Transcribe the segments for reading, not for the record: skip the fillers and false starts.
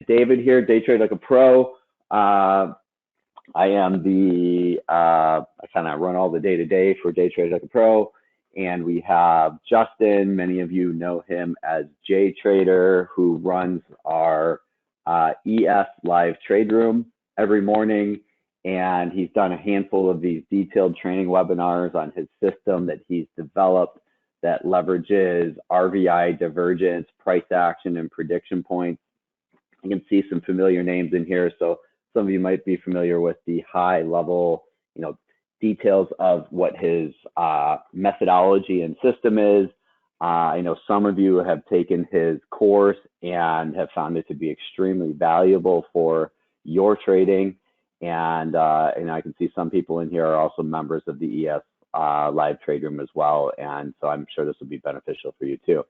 David here, Day Trade Like a Pro. I am I kind of run all the day-to-day for Day Trade Like a Pro. And we have Justin, many of you know him as J Trader, who runs our ES live trade room every morning. And he's done a handful of these detailed training webinars on his system that he's developed that leverages RVI divergence, price action, and prediction points. You can see some familiar names in here. So some of you might be familiar with the high level, details of what his methodology and system is. I know some of you have taken his course and have found it to be extremely valuable for your trading. And I can see some people in here are also members of the ES live trade room as well. And so I'm sure this will be beneficial for you too.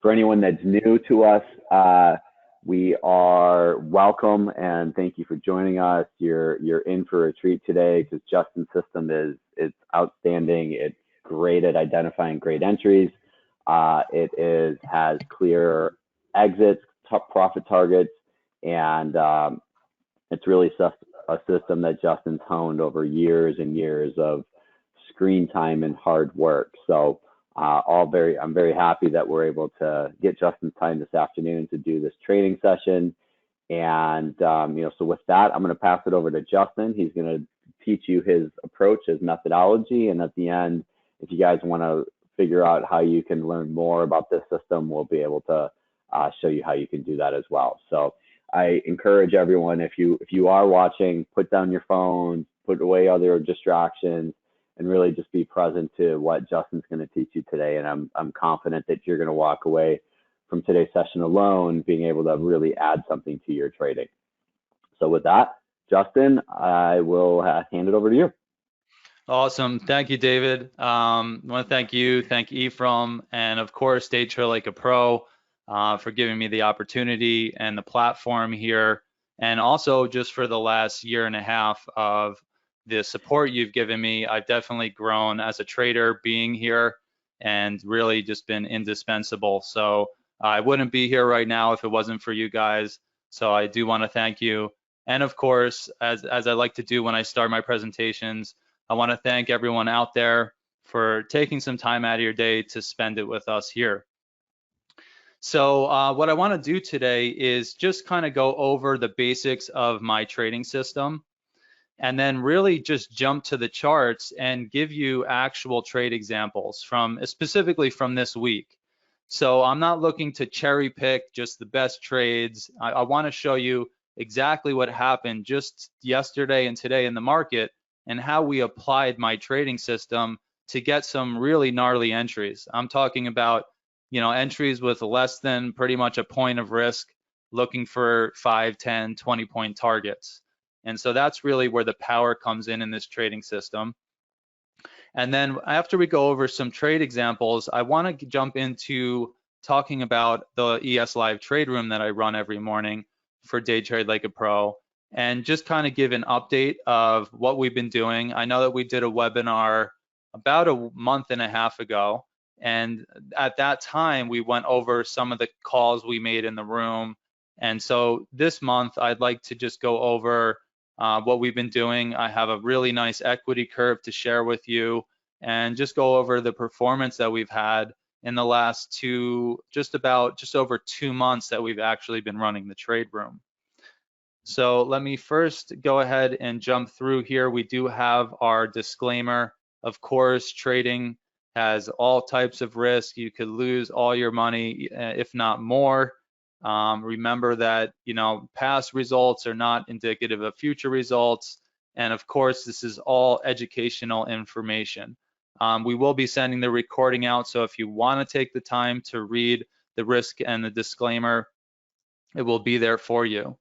For anyone that's new to us, we are welcome and thank you for joining us. You're in for a treat today because Justin's system is outstanding. It's great at identifying great entries. It has clear exits, top profit targets, and it's really a system that Justin's honed over years and years of screen time and hard work. So I'm very happy that we're able to get Justin's time this afternoon to do this training session. And so with that, I'm going to pass it over to Justin. He's going to teach you his approach, his methodology, and at the end, if you guys want to figure out how you can learn more about this system, we'll be able to show you how you can do that as well. So I encourage everyone, if you are watching, put down your phones, put away other distractions, and really just be present to what Justin's going to teach you today. And I'm confident that you're going to walk away from today's session alone being able to really add something to your trading. So with that, Justin, I will hand it over to you. Awesome. Thank you, David. I want to thank Ephraim, and of course, Day Trade Like a Pro for giving me the opportunity and the platform here. And also just for the last year and a half of the support you've given me. I've definitely grown as a trader being here and really just been indispensable. So I wouldn't be here right now if it wasn't for you guys. So I do want to thank you. And of course, as I like to do when I start my presentations, I want to thank everyone out there for taking some time out of your day to spend it with us here. So what I want to do today is just kind of go over the basics of my trading system, and then really just jump to the charts and give you actual trade examples specifically from this week. So I'm not looking to cherry pick just the best trades. I want to show you exactly what happened just yesterday and today in the market and how we applied my trading system to get some really gnarly entries. I'm talking about, entries with less than pretty much a point of risk, looking for 5, 10, 20 point targets. And so that's really where the power comes in this trading system. And then after we go over some trade examples, I want to jump into talking about the ES Live trade room that I run every morning for Day Trade Like a Pro, and just kind of give an update of what we've been doing. I know that we did a webinar about a month and a half ago, and at that time we went over some of the calls we made in the room. And so this month I'd like to just go over what we've been doing. I have a really nice equity curve to share with you and just go over the performance that we've had in the last just over 2 months that we've actually been running the trade room. So let me first go ahead and jump through here. We do have our disclaimer. Of course, trading has all types of risk. You could lose all your money, if not more. Remember that, past results are not indicative of future results. And of course, this is all educational information. We will be sending the recording out. So if you want to take the time to read the risk and the disclaimer, it will be there for you.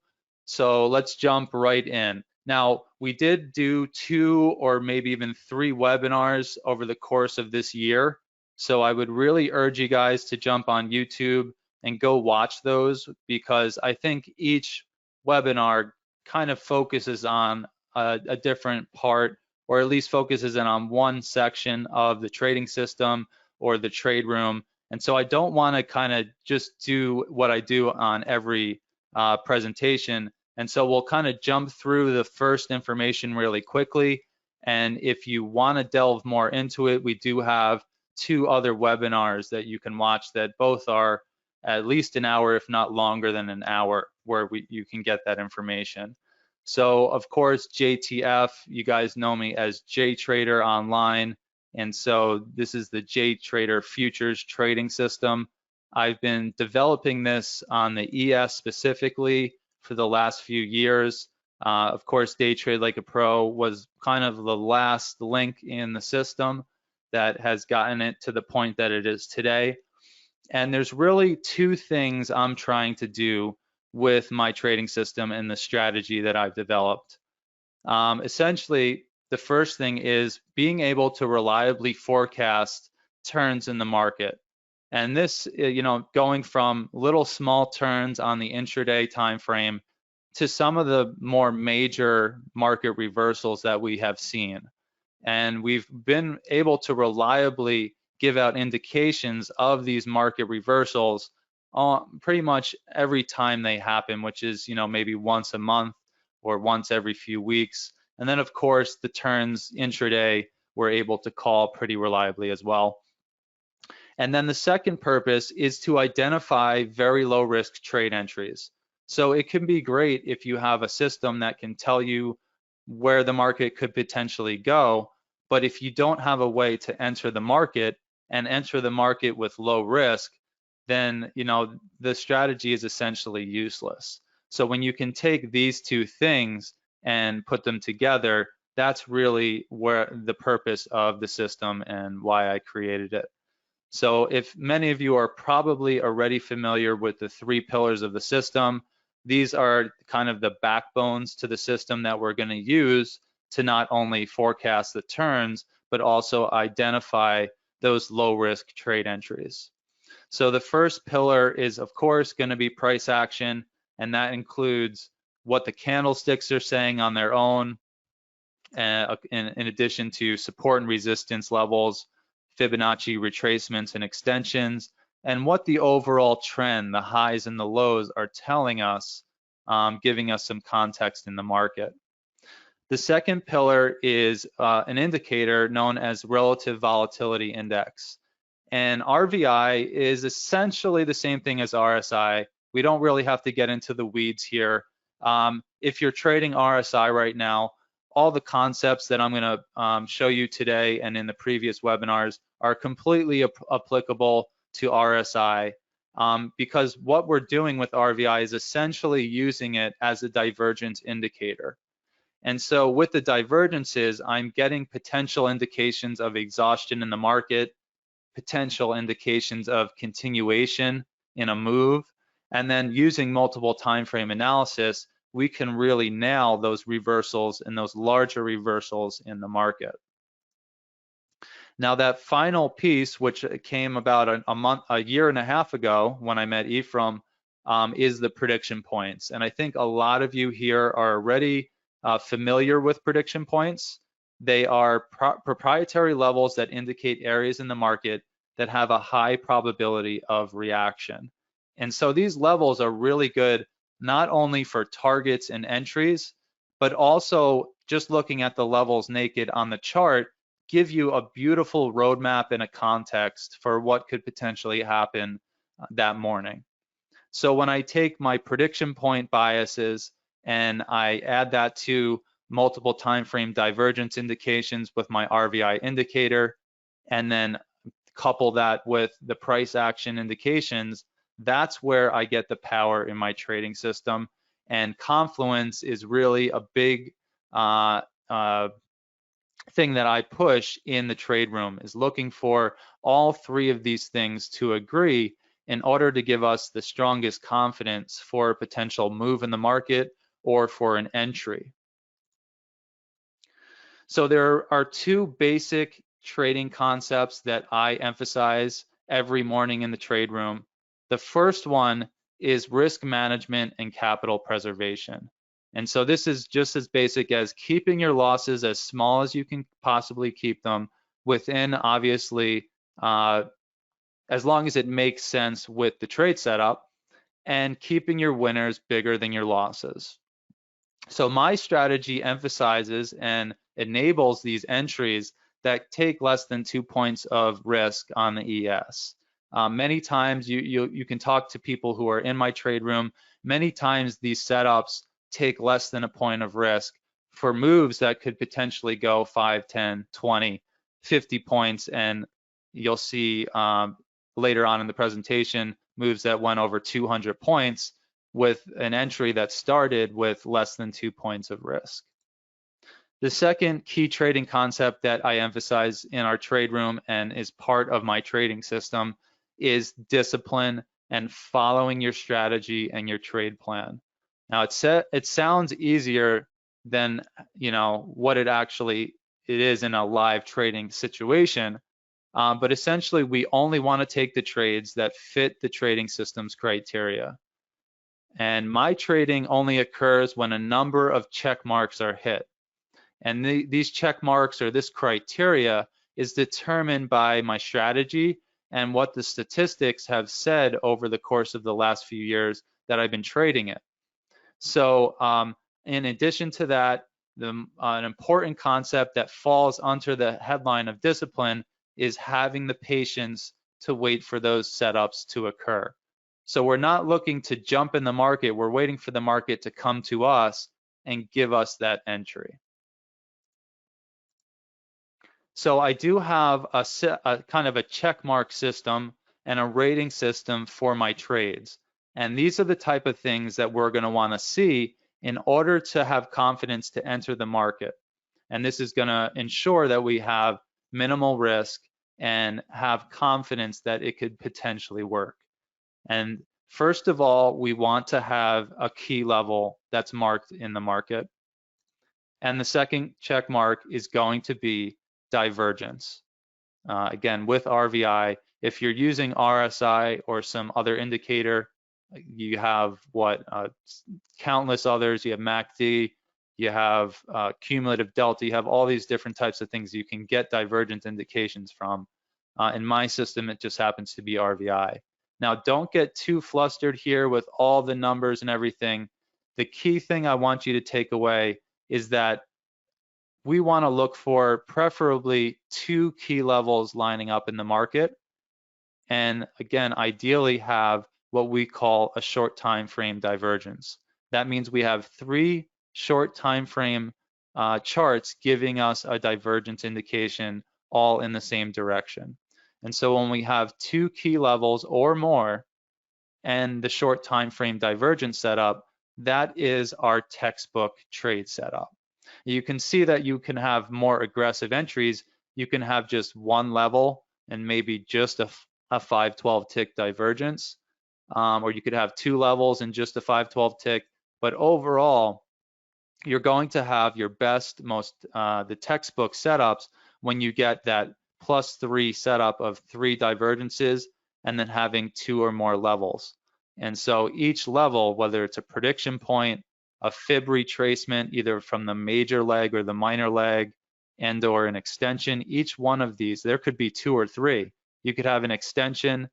So let's jump right in. Now, we did do 2 or maybe even 3 webinars over the course of this year. So I would really urge you guys to jump on YouTube and go watch those, because I think each webinar kind of focuses on a different part, or at least focuses in on one section of the trading system or the trade room. And so I don't want to kind of just do what I do on every presentation. And so we'll kind of jump through the first information really quickly. And if you want to delve more into it, we do have 2 other webinars that you can watch that both are at least an hour, if not longer than an hour, where you can get that information. So of course, JTF, you guys know me as JTrader Online. And so this is the JTrader Futures Trading System. I've been developing this on the ES specifically for the last few years. Of course, Day Trade Like a Pro was kind of the last link in the system that has gotten it to the point that it is today. And there's really 2 things I'm trying to do with my trading system and the strategy that I've developed. Essentially, the first thing is being able to reliably forecast turns in the market. And this, going from little small turns on the intraday time frame to some of the more major market reversals that we have seen. And we've been able to reliably give out indications of these market reversals pretty much every time they happen, which is, maybe once a month or once every few weeks. And then of course, the turns intraday we're able to call pretty reliably as well. And then the second purpose is to identify very low risk trade entries. So it can be great if you have a system that can tell you where the market could potentially go, but if you don't have a way to enter the market and enter the market with low risk, then the strategy is essentially useless. So when you can take these 2 things and put them together, that's really where the purpose of the system and why I created it. So if many of you are probably already familiar with the 3 pillars of the system, these are kind of the backbones to the system that we're going to use to not only forecast the turns, but also identify those low risk trade entries. So the first pillar is of course going to be price action, and that includes what the candlesticks are saying on their own, in addition to support and resistance levels, Fibonacci retracements and extensions, and what the overall trend, the highs and the lows, are telling us, giving us some context in the market. The second pillar is an indicator known as relative volatility index. And RVI is essentially the same thing as RSI. We don't really have to get into the weeds here. If you're trading RSI right now, all the concepts that I'm going to show you today and in the previous webinars are completely applicable to RSI, because what we're doing with RVI is essentially using it as a divergence indicator. And so with the divergences, I'm getting potential indications of exhaustion in the market, potential indications of continuation in a move, and then using multiple time frame analysis, we can really nail those reversals and those larger reversals in the market. Now that final piece, which came about a year and a half ago when I met Ephraim, is the prediction points. And I think a lot of you here are already familiar with prediction points. They are proprietary levels that indicate areas in the market that have a high probability of reaction. And so these levels are really good, not only for targets and entries, but also just looking at the levels naked on the chart, give you a beautiful roadmap and a context for what could potentially happen that morning. So when I take my prediction point biases and I add that to multiple time frame divergence indications with my RVI indicator, and then couple that with the price action indications, that's where I get the power in my trading system. And confluence is really a big thing that I push in the trade room, is looking for all 3 of these things to agree in order to give us the strongest confidence for a potential move in the market or for an entry. So there are 2 basic trading concepts that I emphasize every morning in the trade room. The first one is risk management and capital preservation. And so this is just as basic as keeping your losses as small as you can possibly keep them within, obviously, as long as it makes sense with the trade setup. and keeping your winners bigger than your losses. So my strategy emphasizes and enables these entries that take less than 2 points of risk on the ES. Many times you can talk to people who are in my trade room. Many times these setups take less than a point of risk for moves that could potentially go 5, 10, 20, 50 points. And you'll see later on in the presentation moves that went over 200 points with an entry that started with less than 2 points of risk. The second key trading concept that I emphasize in our trade room and is part of my trading system is discipline and following your strategy and your trade plan. Now it sounds easier than what it is in a live trading situation, but essentially we only want to take the trades that fit the trading system's criteria. And my trading only occurs when a number of check marks are hit. And these check marks or this criteria is determined by my strategy and what the statistics have said over the course of the last few years that I've been trading it. So in addition to that, an important concept that falls under the headline of discipline is having the patience to wait for those setups to occur. So we're not looking to jump in the market, we're waiting for the market to come to us and give us that entry. So I do have a kind of a check mark system and a rating system for my trades. And these are the type of things that we're going to want to see in order to have confidence to enter the market. And this is going to ensure that we have minimal risk and have confidence that it could potentially work. And first of all, we want to have a key level that's marked in the market. And the second check mark is going to be divergence. Again, with RVI, if you're using RSI or some other indicator, you have countless others. You have MACD, you have cumulative delta, you have all these different types of things you can get divergence indications from. In my system, it just happens to be RVI. Now, don't get too flustered here with all the numbers and everything. The key thing I want you to take away is that we want to look for preferably 2 key levels lining up in the market. And again, ideally have what we call a short time frame divergence. That means we have 3 short time frame charts giving us a divergence indication all in the same direction. And so when we have 2 key levels or more and the short time frame divergence setup, that is our textbook trade setup. You can see that you can have more aggressive entries. You can have just 1 level and maybe just a 512 tick divergence, or you could have 2 levels and just a 512 tick. But overall, you're going to have your best, the textbook setups when you get that +3 setup of 3 divergences and then having 2 or more levels. And so each level, whether it's a prediction point, a fib retracement, either from the major leg or the minor leg, and or an extension, each one of these, there could be 2 or 3. You could have an extension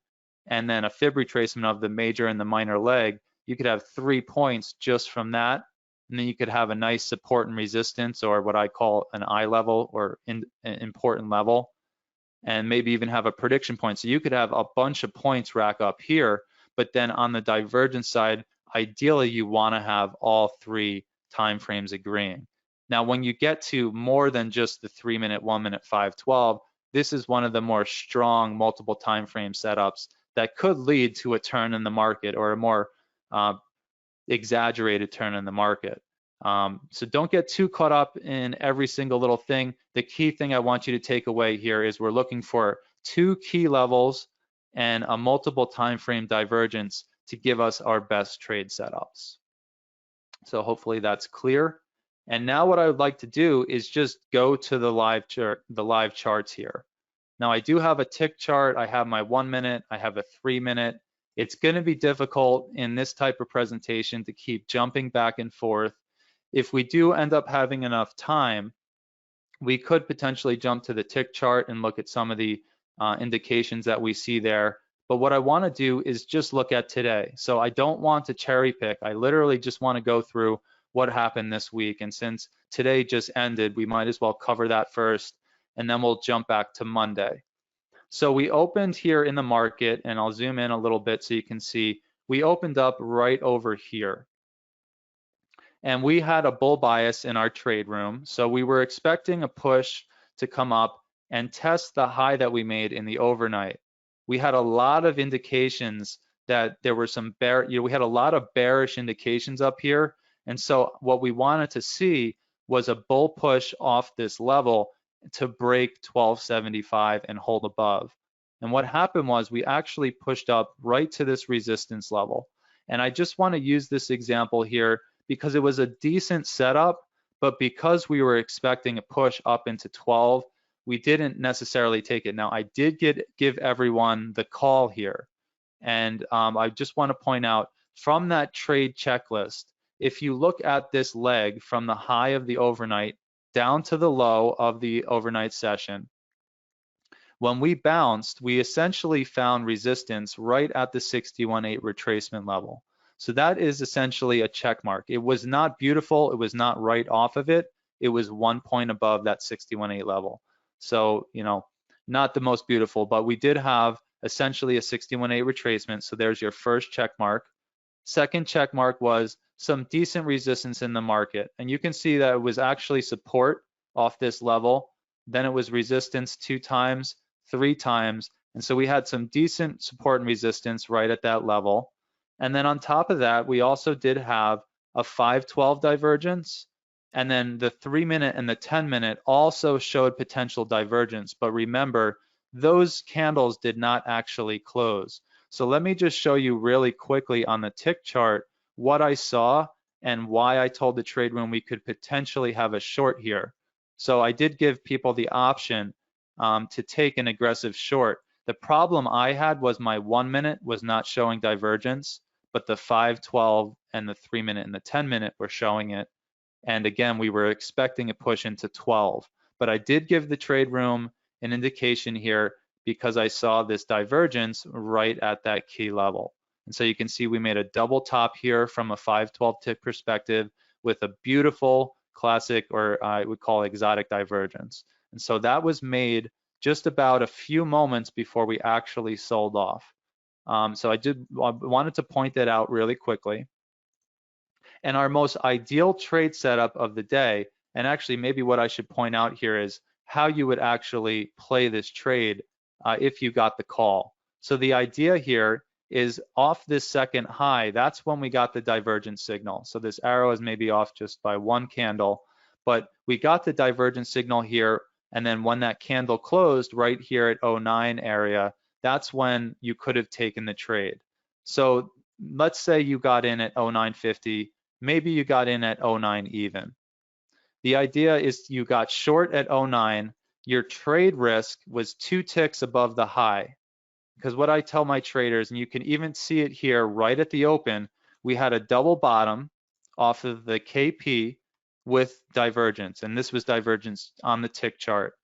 and then a fib retracement of the major and the minor leg. You could have 3 points just from that. And then you could have a nice support and resistance, or what I call an eye level or an important level, and maybe even have a prediction point. So you could have a bunch of points rack up here, but then on the divergence side, ideally you want to have all 3 timeframes agreeing. Now, when you get to more than just the 3-minute, 1-minute, 512, this is one of the more strong multiple timeframe setups that could lead to a turn in the market or a more exaggerated turn in the market. So don't get too caught up in every single little thing. The key thing I want you to take away here is we're looking for 2 key levels and a multiple time frame divergence to give us our best trade setups. So hopefully that's clear. And now what I would like to do is just go to the live charts here. Now I do have a tick chart. I have my 1 minute, I have a 3-minute. It's going to be difficult in this type of presentation to keep jumping back and forth. If we do end up having enough time, we could potentially jump to the tick chart and look at some of the indications that we see there. But what I want to do is just look at today. So I don't want to cherry pick. I literally just want to go through what happened this week. And since today just ended, we might as well cover that first, and then we'll jump back to Monday. So we opened here in the market, and I'll zoom in a little bit so you can see, we opened up right over here. And we had a bull bias in our trade room. So we were expecting a push to come up and test the high that we made in the overnight. We had a lot of indications that there were some we had a lot of bearish indications up here. And so what we wanted to see was a bull push off this level to break 1275 and hold above. And what happened was we actually pushed up right to this resistance level. And I just want to use this example here because it was a decent setup, but because we were expecting a push up into 12, we didn't necessarily take it. Now, I did give everyone the call here. And I just want to point out from that trade checklist, if you look at this leg from the high of the overnight down to the low of the overnight session, when we bounced, we essentially found resistance right at the 61.8 retracement level. So that is essentially a check mark. It was not beautiful. It was not right off of it. It was 1 point above that 61.8 level. So, you know, not the most beautiful, but we did have essentially a 61.8 retracement. So there's your first check mark. Second check mark was some decent resistance in the market. And you can see that it was actually support off this level. Then it was resistance 2 times, 3 times. And so we had some decent support and resistance right at that level. And then on top of that, we also did have a 512 divergence. And then the 3-minute and the 10-minute also showed potential divergence. But remember, those candles did not actually close. So let me just show you really quickly on the tick chart what I saw and why I told the trade room we could potentially have a short here. So I did give people the option to take an aggressive short. The problem I had was my 1-minute was not showing divergence, but the 512 and the 3-minute and the 10-minute were showing it. And again, we were expecting a push into 12. But I did give the trade room an indication here because I saw this divergence right at that key level. And so you can see we made a double top here from a 512 tick perspective with a beautiful classic, or I would call exotic divergence. And so that was made just about a few moments before we actually sold off. So I wanted to point that out really quickly. And our most ideal trade setup of the day, and actually maybe what I should point out here is how you would actually play this trade if you got the call. So the idea here is off this second high, that's when we got the divergence signal. So this arrow is maybe off just by 1 candle, but we got the divergence signal here, and then when that candle closed right here at 09 area, that's when you could have taken the trade. So let's say you got in at 09.50, maybe you got in at 09 even. The idea is you got short at 09, your trade risk was 2 ticks above the high. Because what I tell my traders, and you can even see it here right at the open, we had a double bottom off of the KP with divergence, and this was divergence on the tick chart.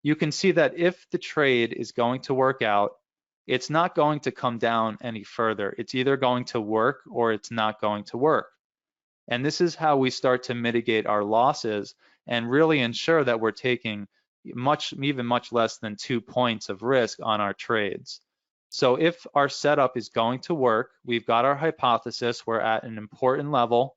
You can see that if the trade is going to work out, it's not going to come down any further. It's either going to work or it's not going to work. And this is how we start to mitigate our losses and really ensure that we're taking even much less than 2 points of risk on our trades. So if our setup is going to work, we've got our hypothesis, we're at an important level,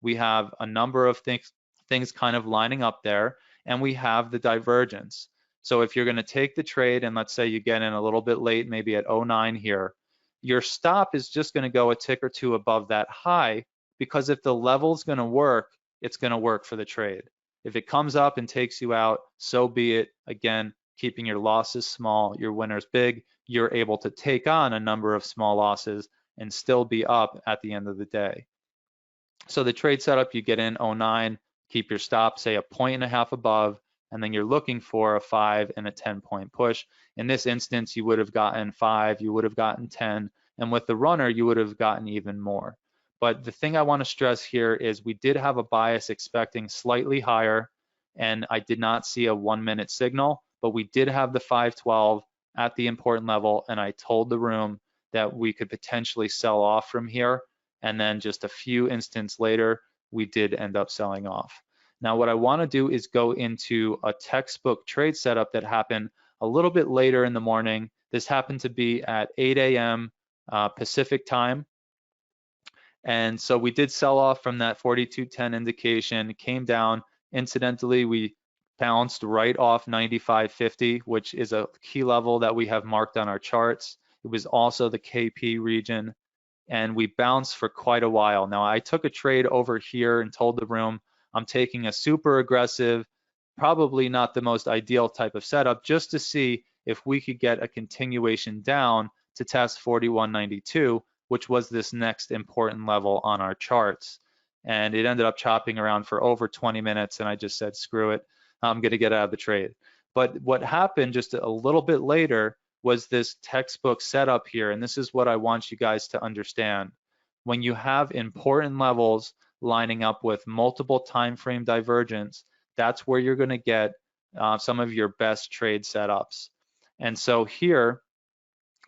we have a number of things kind of lining up there, and we have the divergence. So if you're going to take the trade, and let's say you get in a little bit late, maybe at 09 here, your stop is just going to go a tick or 2 above that high, because if the level's going to work, it's going to work for the trade. If it comes up and takes you out, so be it. Again, keeping your losses small, your winners big, you're able to take on a number of small losses and still be up at the end of the day. So the trade setup, you get in 09, keep your stop, say 1.5 points above, and then you're looking for a 5 and a 10-point push. In this instance, you would have gotten 5, you would have gotten 10, and with the runner, you would have gotten even more. But the thing I want to stress here is we did have a bias expecting slightly higher, and I did not see a 1-minute signal, but we did have the 512, at the important level, and I told the room that we could potentially sell off from here. And then just a few instants later, we did end up selling off. Now, what I want to do is go into a textbook trade setup that happened a little bit later in the morning. This happened to be at 8 a.m. Pacific time. And so we did sell off from that 42.10 indication, came down. Incidentally, we bounced right off 95.50, which is a key level that we have marked on our charts. It was also the KP region, and we bounced for quite a while. Now, I took a trade over here and told the room I'm taking a super aggressive, probably not the most ideal type of setup, just to see if we could get a continuation down to test 41.92, which was this next important level on our charts. And it ended up chopping around for over 20 minutes, and I just said, screw it, I'm gonna get out of the trade. But what happened just a little bit later was this textbook setup here, and this is what I want you guys to understand. When you have important levels lining up with multiple time frame divergence, that's where you're gonna get some of your best trade setups. And so here,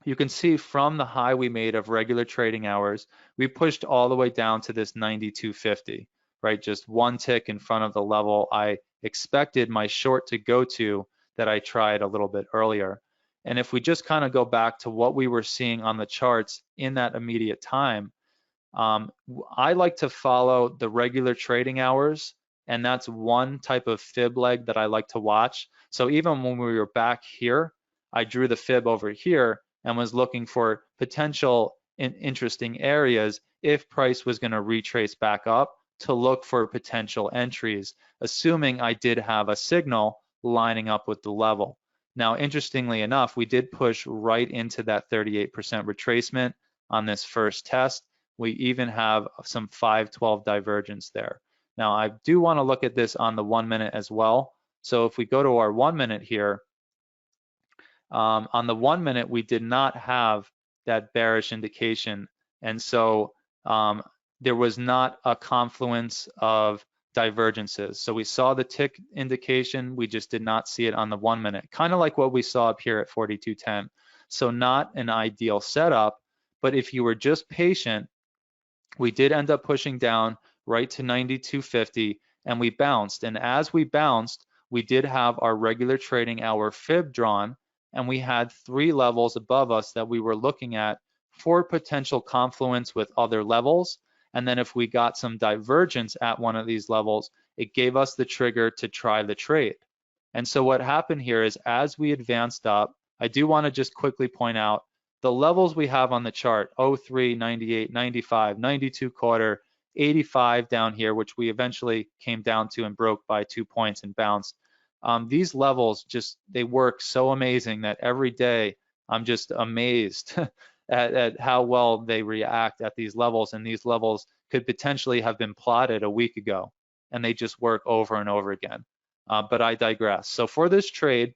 you can see from the high we made of regular trading hours, we pushed all the way down to this 92.50, right? Just one tick in front of the level I expected my short to go to that I tried a little bit earlier. And if we just kind of go back to what we were seeing on the charts in that immediate time, I like to follow the regular trading hours, and that's one type of fib leg that I like to watch. So even when we were back here, I drew the fib over here and was looking for potential interesting areas if price was going to retrace back up to look for potential entries, assuming I did have a signal lining up with the level. Now, interestingly enough, we did push right into that 38% retracement on this first test. We even have some 512 divergence there. Now, I do want to look at this on the 1 minute as well. So if we go to our 1 minute here, on the 1 minute, we did not have that bearish indication. And so there was not a confluence of divergences. So we saw the tick indication, we just did not see it on the 1 minute, kind of like what we saw up here at 42.10. So not an ideal setup, but if you were just patient, we did end up pushing down right to 92.50 and we bounced. And as we bounced, we did have our regular trading hour fib drawn, and we had 3 levels above us that we were looking at for potential confluence with other levels. And then if we got some divergence at one of these levels, it gave us the trigger to try the trade. And so what happened here is as we advanced up, I do want to just quickly point out the levels we have on the chart, 03, 98, 95, 92 quarter, 85 down here, which we eventually came down to and broke by 2 points and bounced. These levels just, they work so amazing that every day I'm just amazed at how well they react at these levels, and these levels could potentially have been plotted a week ago, and they just work over and over again. But I digress. So for this trade,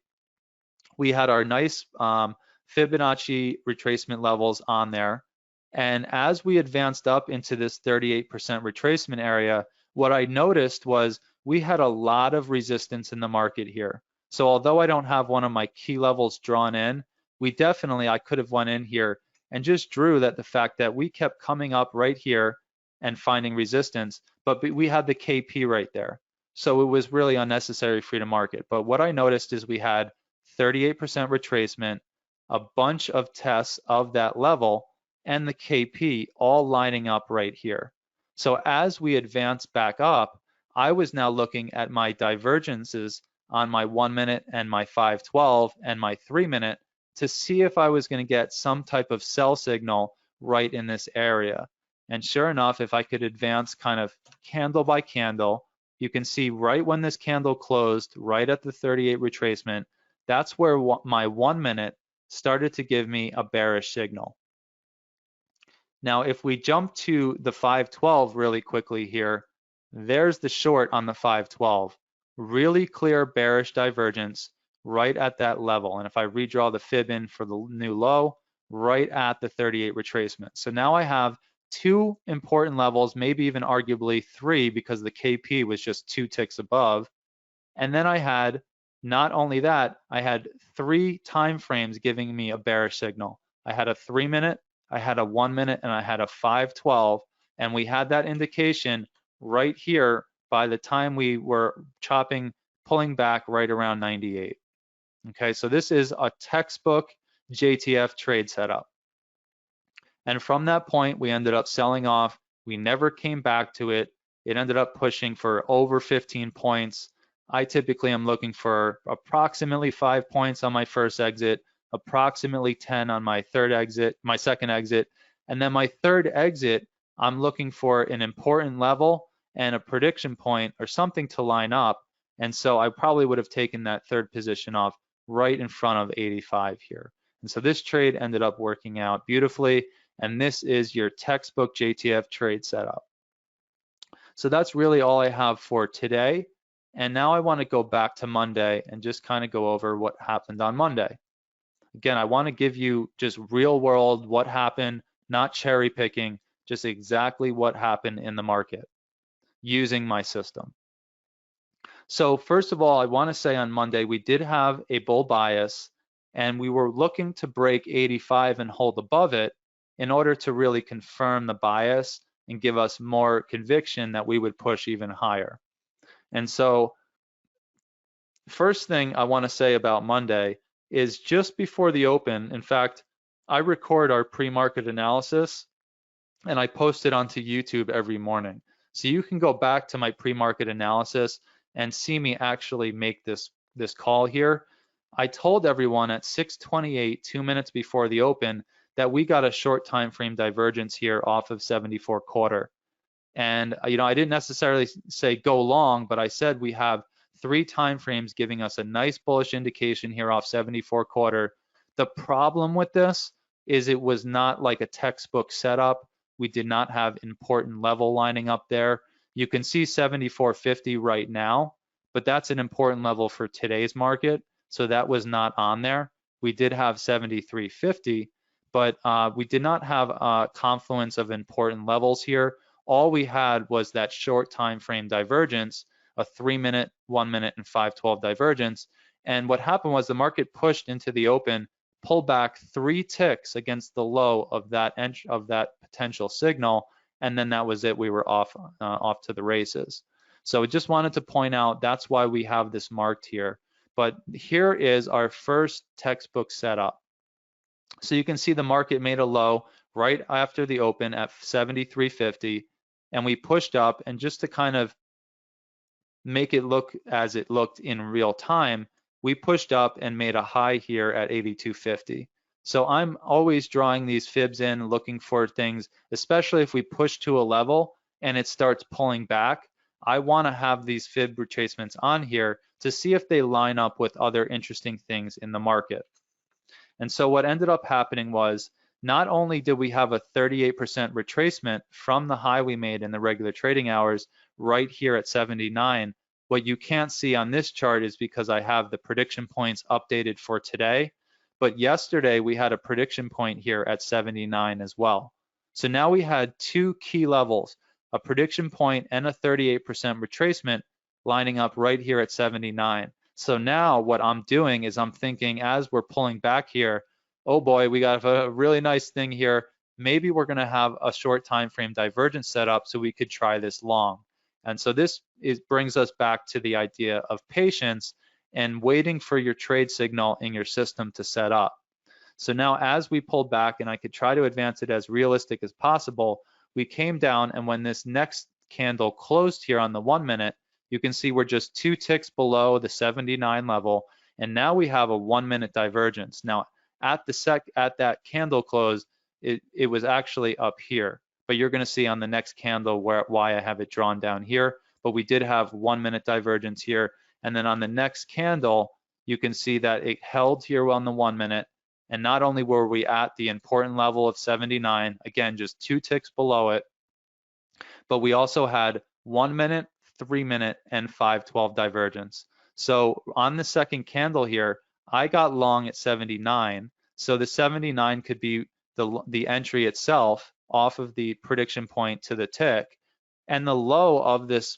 we had our nice Fibonacci retracement levels on there, and as we advanced up into this 38% retracement area, what I noticed was we had a lot of resistance in the market here. So although I don't have one of my key levels drawn in, I could have went in here and just drew that the fact that we kept coming up right here and finding resistance, but we had the KP right there. So it was really unnecessary for you to market. But what I noticed is we had 38% retracement, a bunch of tests of that level, and the KP all lining up right here. So as we advance back up, I was now looking at my divergences on my 1 minute and my 512 and my 3 minute to see if I was going to get some type of sell signal right in this area. And sure enough, if I could advance kind of candle by candle, you can see right when this candle closed, right at the 38 retracement, that's where my 1 minute started to give me a bearish signal. Now, if we jump to the 512 really quickly here, there's the short on the 512. Really clear bearish divergence right at that level. And if I redraw the fib in for the new low, right at the 38 retracement. So now I have 2 important levels, maybe even arguably 3 because the KP was just 2 ticks above. And then I had Not only that, I had 3 time frames giving me a bearish signal. I had a 3-minute, I had a 1-minute, and I had a 512, and we had that indication right here by the time we were pulling back right around 98. Okay, so this is a textbook JTF trade setup. And from that point, we ended up selling off. We never came back to it. It ended up pushing for over 15 points. I typically am looking for approximately 5 points on my first exit, approximately 10 on my second exit. And then my third exit, I'm looking for an important level and a prediction point or something to line up. And so I probably would have taken that third position off right in front of 85 here. And so this trade ended up working out beautifully. And this is your textbook JTF trade setup. So that's really all I have for today. And now I want to go back to Monday and just kind of go over what happened on Monday. Again, I want to give you just real world what happened, not cherry picking, just exactly what happened in the market using my system. So first of all, I want to say on Monday, we did have a bull bias and we were looking to break 85 and hold above it in order to really confirm the bias and give us more conviction that we would push even higher. And so first thing I want to say about Monday is just before the open, in fact, I record our pre-market analysis and I post it onto YouTube every morning. So you can go back to my pre-market analysis and see me actually make this call here. I told everyone at 6:28, 2 minutes before the open, that we got a short time frame divergence here off of 74 quarter. And I didn't necessarily say go long, but I said we have 3 time frames giving us a nice bullish indication here off 74 quarter. The problem with this is it was not like a textbook setup. We did not have important level lining up there. You can see 74.50 right now, but that's an important level for today's market. So that was not on there. We did have 73.50, but we did not have a confluence of important levels here. All we had was that short time frame divergence, a 3-minute, 1-minute, and 512 divergence. And what happened was the market pushed into the open, pulled back 3 ticks against the low of that potential signal, and then that was it. We were off to the races. So I just wanted to point out that's why we have this marked here. But here is our first textbook setup. So you can see the market made a low right after the open at 73.50, and we pushed up, and just to kind of make it look as it looked in real time, we pushed up and made a high here at 82.50. So I'm always drawing these fibs in, looking for things, especially if we push to a level and it starts pulling back. I want to have these fib retracements on here to see if they line up with other interesting things in the market. And so what ended up happening was not only did we have a 38% retracement from the high we made in the regular trading hours right here at 79, what you can't see on this chart is because I have the prediction points updated for today. But yesterday we had a prediction point here at 79 as well. So now we had 2 key levels, a prediction point and a 38% retracement lining up right here at 79. So now what I'm doing is I'm thinking as we're pulling back here, oh boy, we got a really nice thing here. Maybe we're gonna have a short time frame divergence set up so we could try this long. And so this brings us back to the idea of patience and waiting for your trade signal in your system to set up. So now as we pulled back, and I could try to advance it as realistic as possible, we came down, and when this next candle closed here on the 1 minute, you can see we're just 2 ticks below the 79 level, and now we have a 1 minute divergence. Now at that candle close, it was actually up here, but you're gonna see on the next candle why I have it drawn down here, but we did have 1 minute divergence here. And then on the next candle, you can see that it held here on the 1 minute. And not only were we at the important level of 79, again, just 2 ticks below it, but we also had 1 minute, 3 minute, and 512 divergence. So on the second candle here, I got long at 79. So the 79 could be the entry itself off of the prediction point to the tick. And the low of this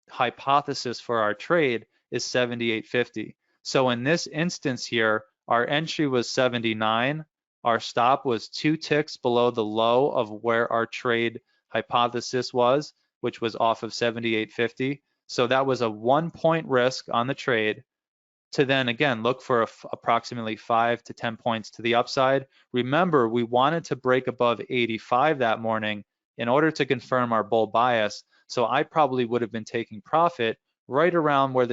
hypothesis for our trade is 78.50. So in this instance here, our entry was 79. Our stop was 2 ticks below the low of where our trade hypothesis was, which was off of 78.50. So that was a 1 point risk on the trade to then again look for approximately 5 to 10 points to the upside. Remember, we wanted to break above 85 that morning in order to confirm our bull bias. So I probably would have been taking profit right around where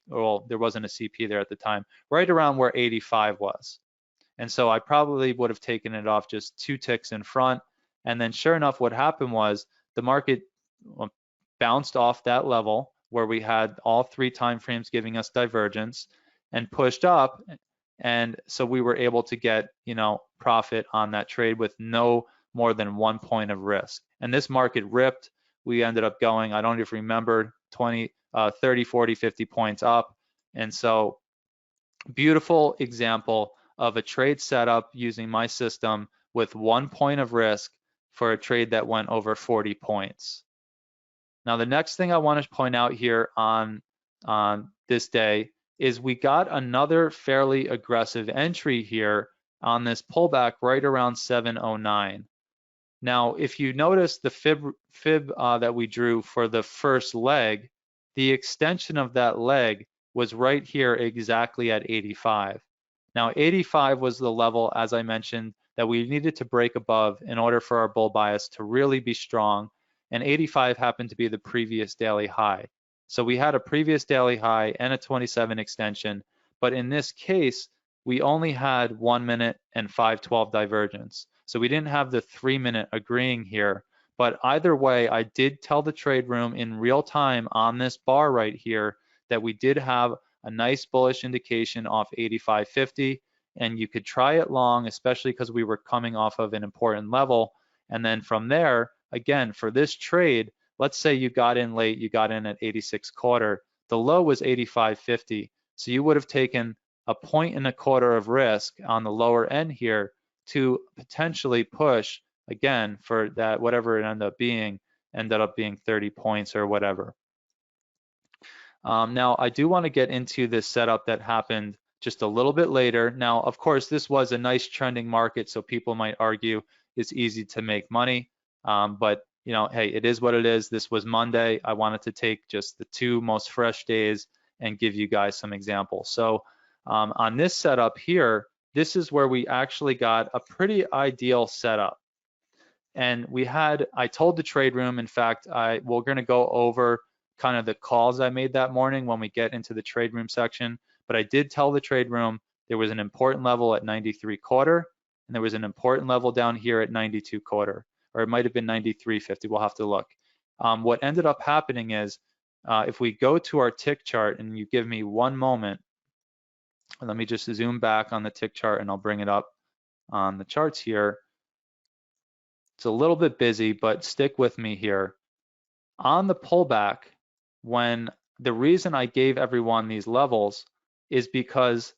well, there wasn't a CP there at the time, right around where 85 was. And so I probably would have taken it off just 2 ticks in front. And then sure enough, what happened was the market bounced off that level where we had all 3 time frames giving us divergence and pushed up. And so we were able to get, profit on that trade with no more than 1 point of risk. And this market ripped. We ended up going, I don't even remember, 20, 30, 40, 50 points up. And so beautiful example of a trade setup using my system with 1 point of risk for a trade that went over 40 points. Now, the next thing I want to point out here on this day is we got another fairly aggressive entry here on this pullback right around 709. Now, if you notice the fib that we drew for the first leg, the extension of that leg was right here exactly at 85. Now, 85 was the level, as I mentioned, that we needed to break above in order for our bull bias to really be strong, and 85 happened to be the previous daily high. So we had a previous daily high and a 27 extension, but in this case, we only had 1 minute and 512 divergence. So we didn't have the 3 minute agreeing here, but either way, I did tell the trade room in real time on this bar right here that we did have a nice bullish indication off 85.50, and you could try it long, especially because we were coming off of an important level. And then from there, again, for this trade, let's say you got in late, you got in at 86.25, the low was 85.50. So you would have taken a 1.25 points of risk on the lower end here to potentially push again for that, whatever it ended up being 30 points or whatever. Now, I do want to get into this setup that happened just a little bit later. Now, of course, this was a nice trending market, so people might argue it's easy to make money. But, hey, it is what it is. This was Monday. I wanted to take just the 2 most fresh days and give you guys some examples. So on this setup here, this is where we actually got a pretty ideal setup. And I told the trade room, in fact, we're going to go over kind of the calls I made that morning when we get into the trade room section. But I did tell the trade room there was an important level at 93.25, and there was an important level down here at 92.25, or it might have been 93.50. We'll have to look. What ended up happening is if we go to our tick chart, and you give me 1 moment, let me just zoom back on the tick chart and I'll bring it up on the charts here. It's a little bit busy, but stick with me here. On the pullback, when the reason I gave everyone these levels is because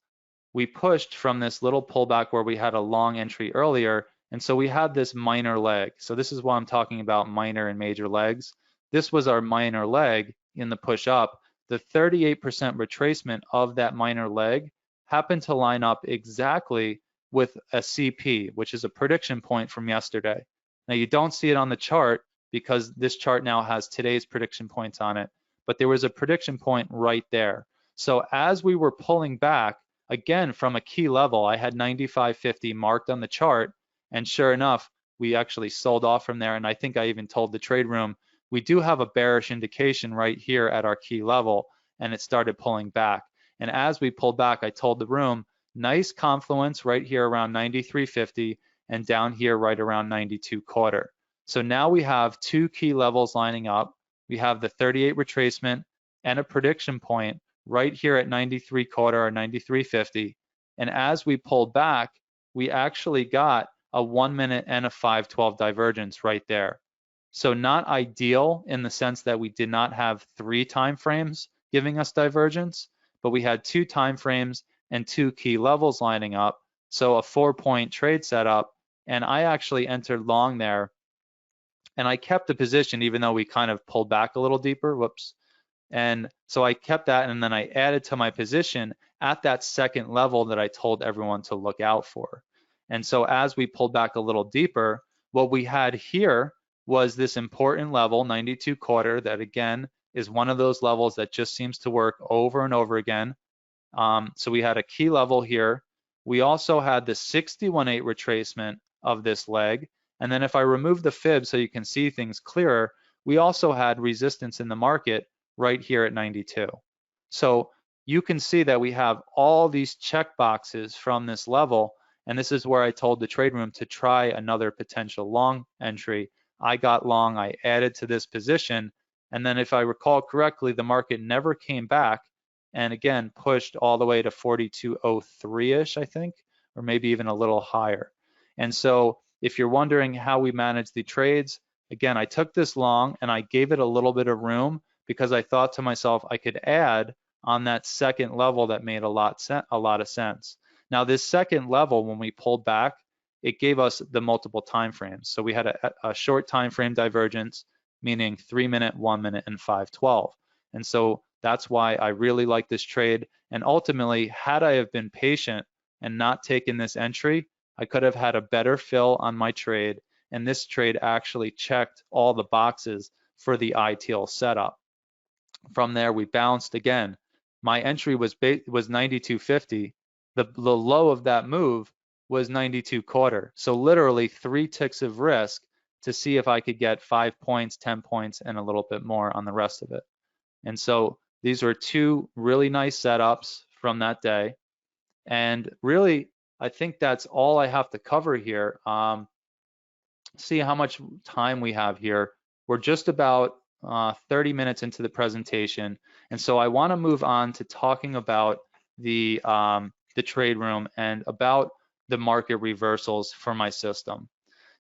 we pushed from this little pullback where we had a long entry earlier, and so we had this minor leg. So this is why I'm talking about minor and major legs. This was our minor leg in the push up. The 38% retracement of that minor leg happened to line up exactly with a CP, which is a prediction point from yesterday. Now you don't see it on the chart because this chart now has today's prediction points on it, but there was a prediction point right there. So as we were pulling back, again, from a key level, I had 95.50 marked on the chart, and sure enough, we actually sold off from there. And I think I even told the trade room, we do have a bearish indication right here at our key level, and it started pulling back. And as we pulled back, I told the room, nice confluence right here around 93.50 and down here right around 92.25. So now we have 2 key levels lining up. We have the 38 retracement and a prediction point right here at 93.25 or 93.50. And as we pulled back, we actually got a 1 minute and a 512 divergence right there. So not ideal in the sense that we did not have 3 time frames giving us divergence, but we had 2 time frames and 2 key levels lining up. So a 4-point trade setup, and I actually entered long there. And I kept the position even though we kind of pulled back a little deeper, whoops. And so I kept that, and then I added to my position at that second level that I told everyone to look out for. And so as we pulled back a little deeper, what we had here was this important level, 92.25, that again is one of those levels that just seems to work over and over again. So we had a key level here. We also had the 61.8 retracement of this leg. And then if I remove the fib so you can see things clearer, we also had resistance in the market right here at 92. So you can see that we have all these check boxes from this level. And this is where I told the trade room to try another potential long entry. I got long, I added to this position. And then if I recall correctly, the market never came back and again pushed all the way to 42.03-ish, I think, or maybe even a little higher. And so if you're wondering how we manage the trades, again, I took this long and I gave it a little bit of room because I thought to myself I could add on that second level that made a lot of sense. Now this second level, when we pulled back, it gave us the multiple time frames. So we had a short time frame divergence, meaning 3 minute, 1 minute, and 512. And so that's why I really like this trade. And ultimately, had I have been patient and not taken this entry, I could have had a better fill on my trade. And this trade actually checked all the boxes for the ITL setup. From there, we bounced again. My entry was 92.50. The low of that move was 92.25. So literally 3 ticks of risk to see if I could get 5 points, 10 points, and a little bit more on the rest of it. And so these were 2 really nice setups from that day. And really, I think that's all I have to cover here. See how much time we have here. We're just about 30 minutes into the presentation. And so I want to move on to talking about the trade room and about the market reversals for my system.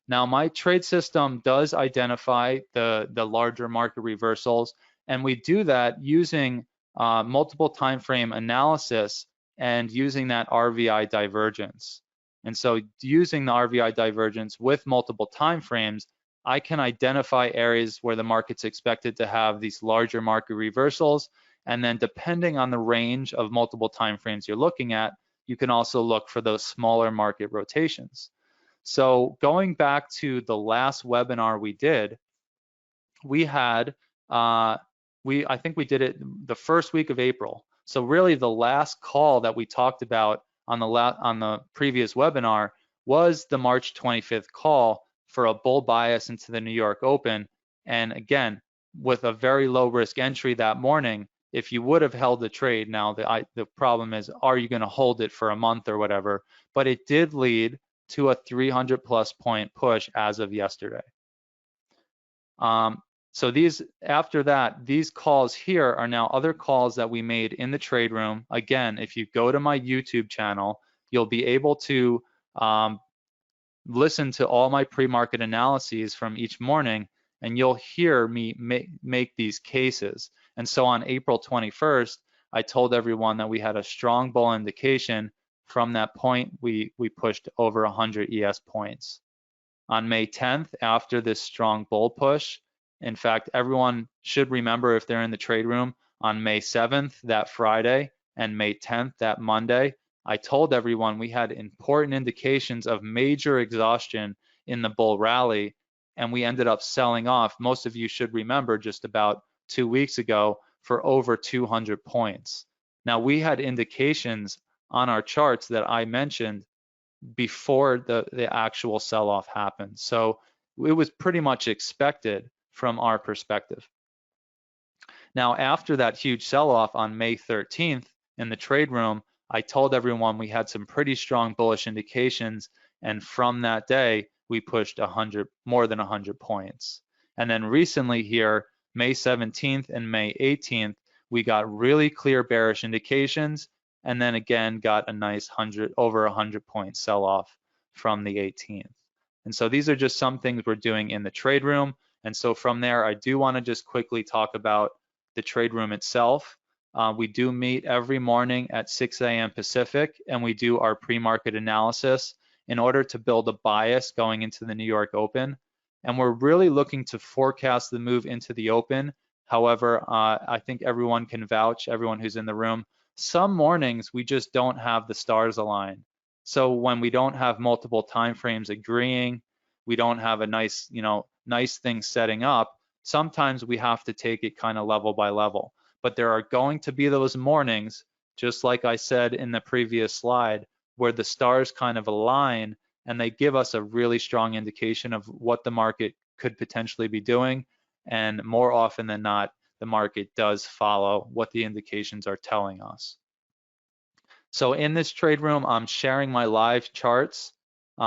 Now, my trade system does identify the larger market reversals, and we do that using multiple time frame analysis and using that RVI divergence. And so using the RVI divergence with multiple time frames, I can identify areas where the market's expected to have these larger market reversals. And then depending on the range of multiple time frames you're looking at, you can also look for those smaller market rotations. So going back to the last webinar we did, we had, I think we did it the first week of April. So really the last call that we talked about on the previous webinar was the March 25th call for a bull bias into the New York Open. And again, with a very low risk entry that morning, if you would have held the trade, now the problem is, are you going to hold it for a month or whatever? But it did lead to a 300+ point push as of yesterday. So after that, these calls here are now other calls that we made in the trade room. Again, if you go to my YouTube channel, you'll be able to listen to all my pre-market analyses from each morning, and you'll hear me make these cases. And so on April 21st, I told everyone that we had a strong bull indication. From that point, we pushed over 100 ES points. On May 10th, after this strong bull push, in fact, everyone should remember, if they're in the trade room, on May 7th, that Friday, and May 10th, that Monday, I told everyone we had important indications of major exhaustion in the bull rally, and we ended up selling off. Most of you should remember, just about 2 weeks ago, for over 200 points. Now, we had indications on our charts that I mentioned before the actual sell-off happened. So it was pretty much expected from our perspective. Now, after that huge sell-off on May 13th in the trade room, I told everyone we had some pretty strong bullish indications, and from that day, we pushed more than 100 points. And then recently here, May 17th and May 18th, we got really clear bearish indications, and then again got a nice over 100 point sell-off from the 18th. And so these are just some things we're doing in the trade room. And so from there, I do want to just quickly talk about the trade room itself. We do meet every morning at 6 a.m. Pacific, and we do our pre-market analysis in order to build a bias going into the New York Open. And we're really looking to forecast the move into the Open. However, I think everyone can vouch, everyone who's in the room, some mornings we just don't have the stars aligned. So when we don't have multiple time frames agreeing, we don't have a nice, nice thing setting up, sometimes we have to take it kind of level by level. But there are going to be those mornings, just like I said in the previous slide, where the stars kind of align and they give us a really strong indication of what the market could potentially be doing. And more often than not, the market does follow what the indications are telling us. So in this trade room, I'm sharing my live charts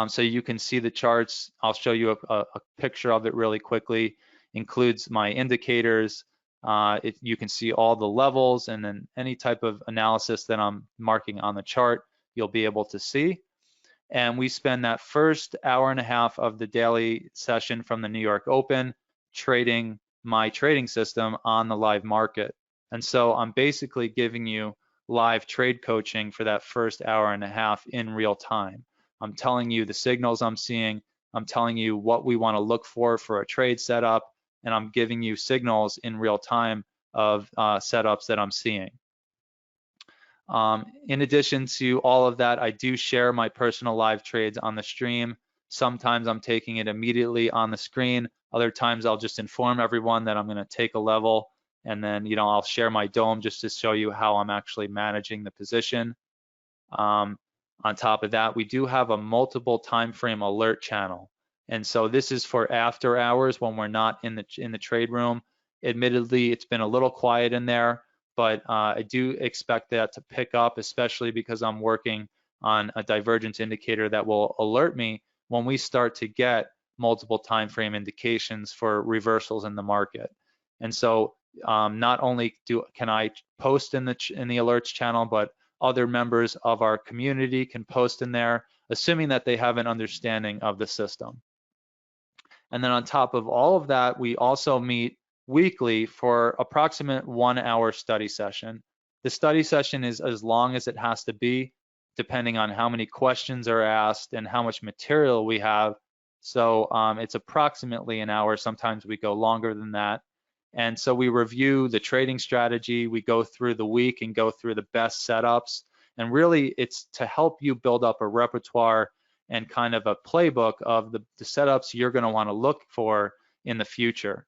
so you can see the charts. I'll show you a picture of it really quickly. Includes my indicators. You can see all the levels, and then any type of analysis that I'm marking on the chart, you'll be able to see. And we spend that first hour and a half of the daily session from the New York Open trading my trading system on the live market. And so I'm basically giving you live trade coaching for that first hour and a half in real time. I'm telling you the signals I'm seeing, I'm telling you what we want to look for a trade setup, and I'm giving you signals in real time of setups that I'm seeing. In addition to all of that, I do share my personal live trades on the stream. Sometimes I'm taking it immediately on the screen. Other times I'll just inform everyone that I'm going to take a level, and then I'll share my dome just to show you how I'm actually managing the position. On top of that, we do have a multiple time frame alert channel, and so this is for after hours when we're not in the trade room. Admittedly, it's been a little quiet in there, but I do expect that to pick up, especially because I'm working on a divergence indicator that will alert me when we start to get multiple time frame indications for reversals in the market. And so not only can I post in the alerts channel, but other members of our community can post in there, assuming that they have an understanding of the system. And then on top of all of that, we also meet weekly for approximate 1 hour study session. The study session is as long as it has to be, depending on how many questions are asked and how much material we have. So it's approximately an hour. Sometimes we go longer than that. And so we review the trading strategy, we go through the week and go through the best setups. And really it's to help you build up a repertoire and kind of a playbook of the setups you're going to want to look for in the future.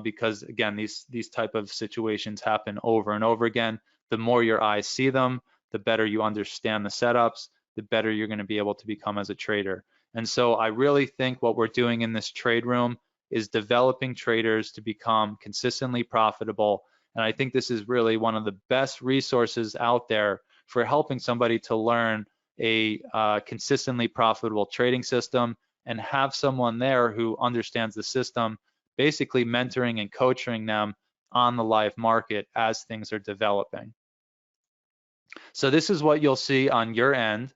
Because again, these type of situations happen over and over again. The more your eyes see them, the better you understand the setups, the better you're going to be able to become as a trader. And so I really think what we're doing in this trade room is developing traders to become consistently profitable. And I think this is really one of the best resources out there for helping somebody to learn a consistently profitable trading system and have someone there who understands the system, basically mentoring and coaching them on the live market as things are developing. So this is what you'll see on your end.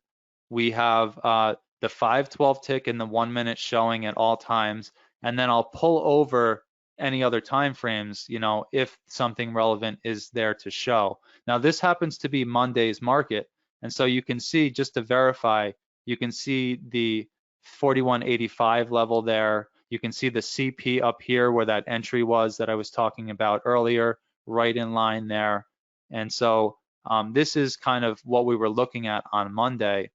We have the 512 tick and the 1 minute showing at all times, and then I'll pull over any other time frames, if something relevant is there to show. Now this happens to be Monday's market, and so you can see, just to verify, you can see the 41.85 level there. You can see the CP up here where that entry was that I was talking about earlier, right in line there. And so this is kind of what we were looking at on Monday.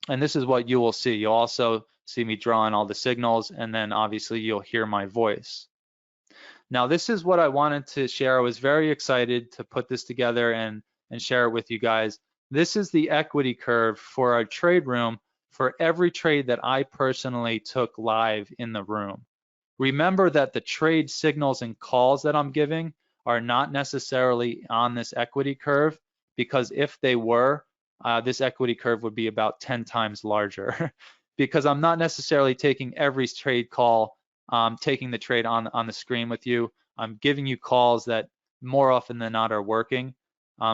And this is what you will see. You'll also see me drawing all the signals, and then obviously you'll hear my voice. Now this is what I wanted to share. I was very excited to put this together and share it with you guys. This is the equity curve for our trade room for every trade that I personally took live in the room. Remember that the trade signals and calls that I'm giving are not necessarily on this equity curve, because if they were, this equity curve would be about 10 times larger because I'm not necessarily taking every trade call, taking the trade on the screen with you. I'm giving you calls that more often than not are working,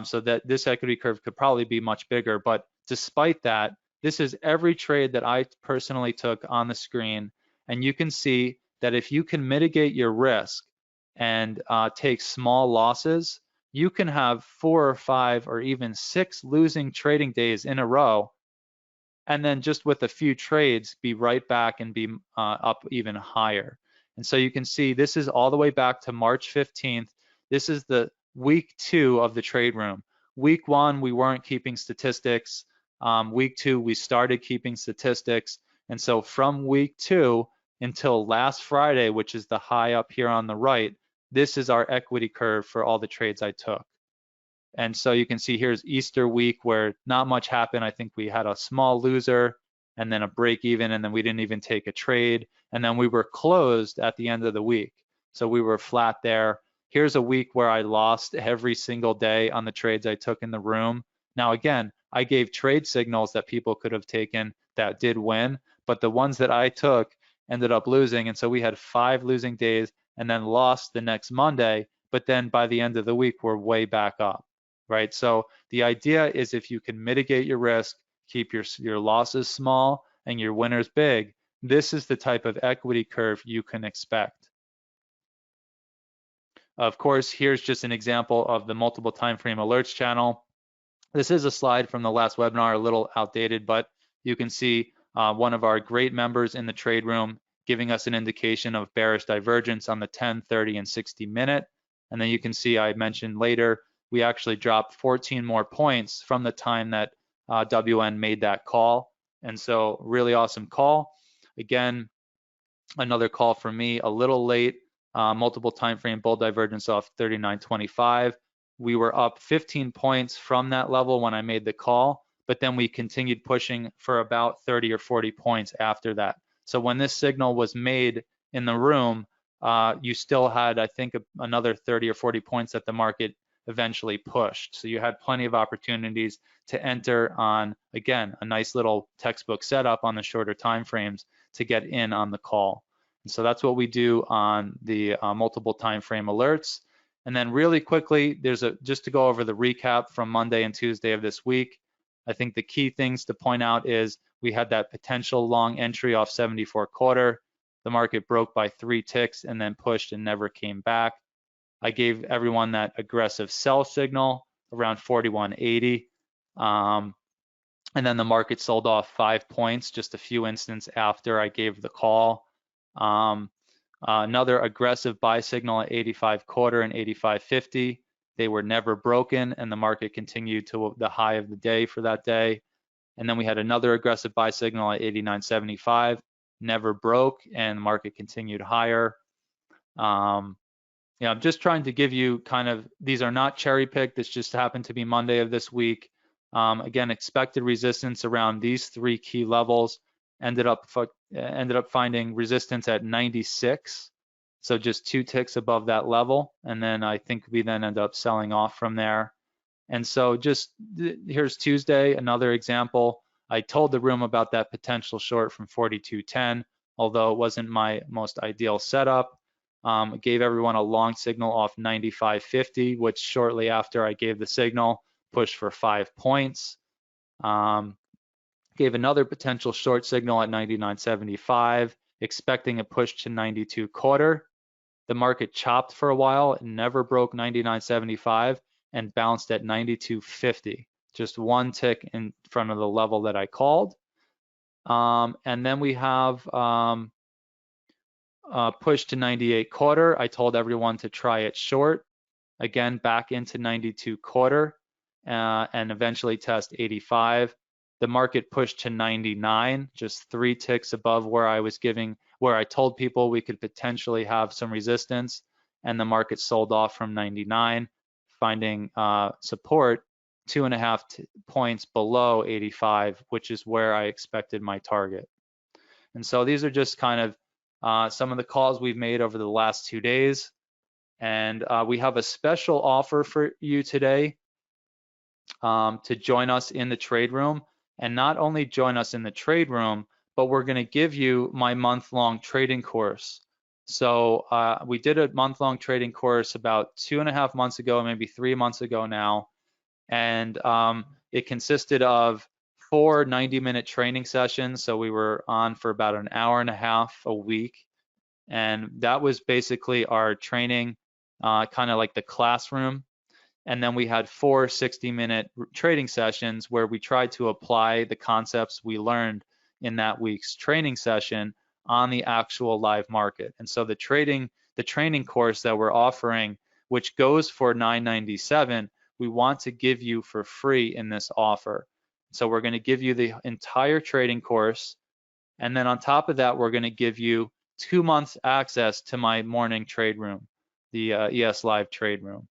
so that this equity curve could probably be much bigger. But despite that, this is every trade that I personally took on the screen, and you can see that if you can mitigate your risk and take small losses, you can have 4 or 5 or even 6 losing trading days in a row, and then just with a few trades be right back and be up even higher. And so you can see this is all the way back to March 15th. This is the week 2 of the trade room. week 1, we weren't keeping statistics. Week 2, we started keeping statistics. And so from week 2 until last Friday, which is the high up here on the right, this is our equity curve for all the trades I took. And so you can see here's Easter week where not much happened. I think we had a small loser and then a break even, and then we didn't even take a trade. And then we were closed at the end of the week. So we were flat there. Here's a week where I lost every single day on the trades I took in the room. Now, again, I gave trade signals that people could have taken that did win, but the ones that I took ended up losing. And so we had 5 losing days and then lost the next Monday. But then by the end of the week, we're way back up, right? So the idea is if you can mitigate your risk, keep your losses small and your winners big, this is the type of equity curve you can expect. Of course, here's just an example of the multiple time frame alerts channel. This is a slide from the last webinar, a little outdated, but you can see one of our great members in the trade room giving us an indication of bearish divergence on the 10, 30, and 60 minute. And then you can see I mentioned later, we actually dropped 14 more points from the time that WN made that call. And so really awesome call. Again, another call for me, a little late, multiple time frame bull divergence off 39.25. We were up 15 points from that level when I made the call, but then we continued pushing for about 30 or 40 points after that. So when this signal was made in the room, you still had, I think, another 30 or 40 points that the market eventually pushed. So you had plenty of opportunities to enter on, again, a nice little textbook setup on the shorter time frames to get in on the call. And so that's what we do on the multiple time frame alerts. And then really quickly, just to go over the recap from Monday and Tuesday of this week. I think the key things to point out is we had that potential long entry off 74.25. The market broke by 3 ticks and then pushed and never came back. I gave everyone that aggressive sell signal around 41.80. And then the market sold off 5 points just a few instants after I gave the call. Another aggressive buy signal at 85.25 and 85.50. They were never broken and the market continued to the high of the day for that day. And then we had another aggressive buy signal at 89.75, never broke and the market continued higher. I'm just trying to give you kind of, these are not cherry picked, this just happened to be Monday of this week. Again, expected resistance around these 3 key levels, ended up finding resistance at 96. So just 2 ticks above that level. And then I think we then end up selling off from there. And so just here's Tuesday, another example. I told the room about that potential short from 42.10, although it wasn't my most ideal setup. Gave everyone a long signal off 95.50, which shortly after I gave the signal, pushed for 5 points. Gave another potential short signal at 99.75, expecting a push to 92.25. The market chopped for a while, it never broke 99.75 and bounced at 92.50, just 1 tick in front of the level that I called. And then we have push to 98.25. I told everyone to try it short, again back into 92.25 and eventually test 85. The market pushed to 99, just 3 ticks above where I told people we could potentially have some resistance, and the market sold off from 99, finding support 2.5 points below 85, which is where I expected my target. And so these are just kind of some of the calls we've made over the last 2 days. And we have a special offer for you today to join us in the trade room. And not only join us in the trade room, but we're going to give you my month-long trading course. So we did a month-long trading course about 2.5 months ago, maybe 3 months ago now. And it consisted of 4 90-minute training sessions. So we were on for about an hour and a half a week. And that was basically our training, kind of like the classroom. And then we had 4 60-minute trading sessions where we tried to apply the concepts we learned in that week's training session on the actual live market. And so the training course that we're offering, which goes for $997, we want to give you for free in this offer. So we're going to give you the entire trading course. And then on top of that, we're going to give you 2 months access to my morning trade room, the ES Live trade room.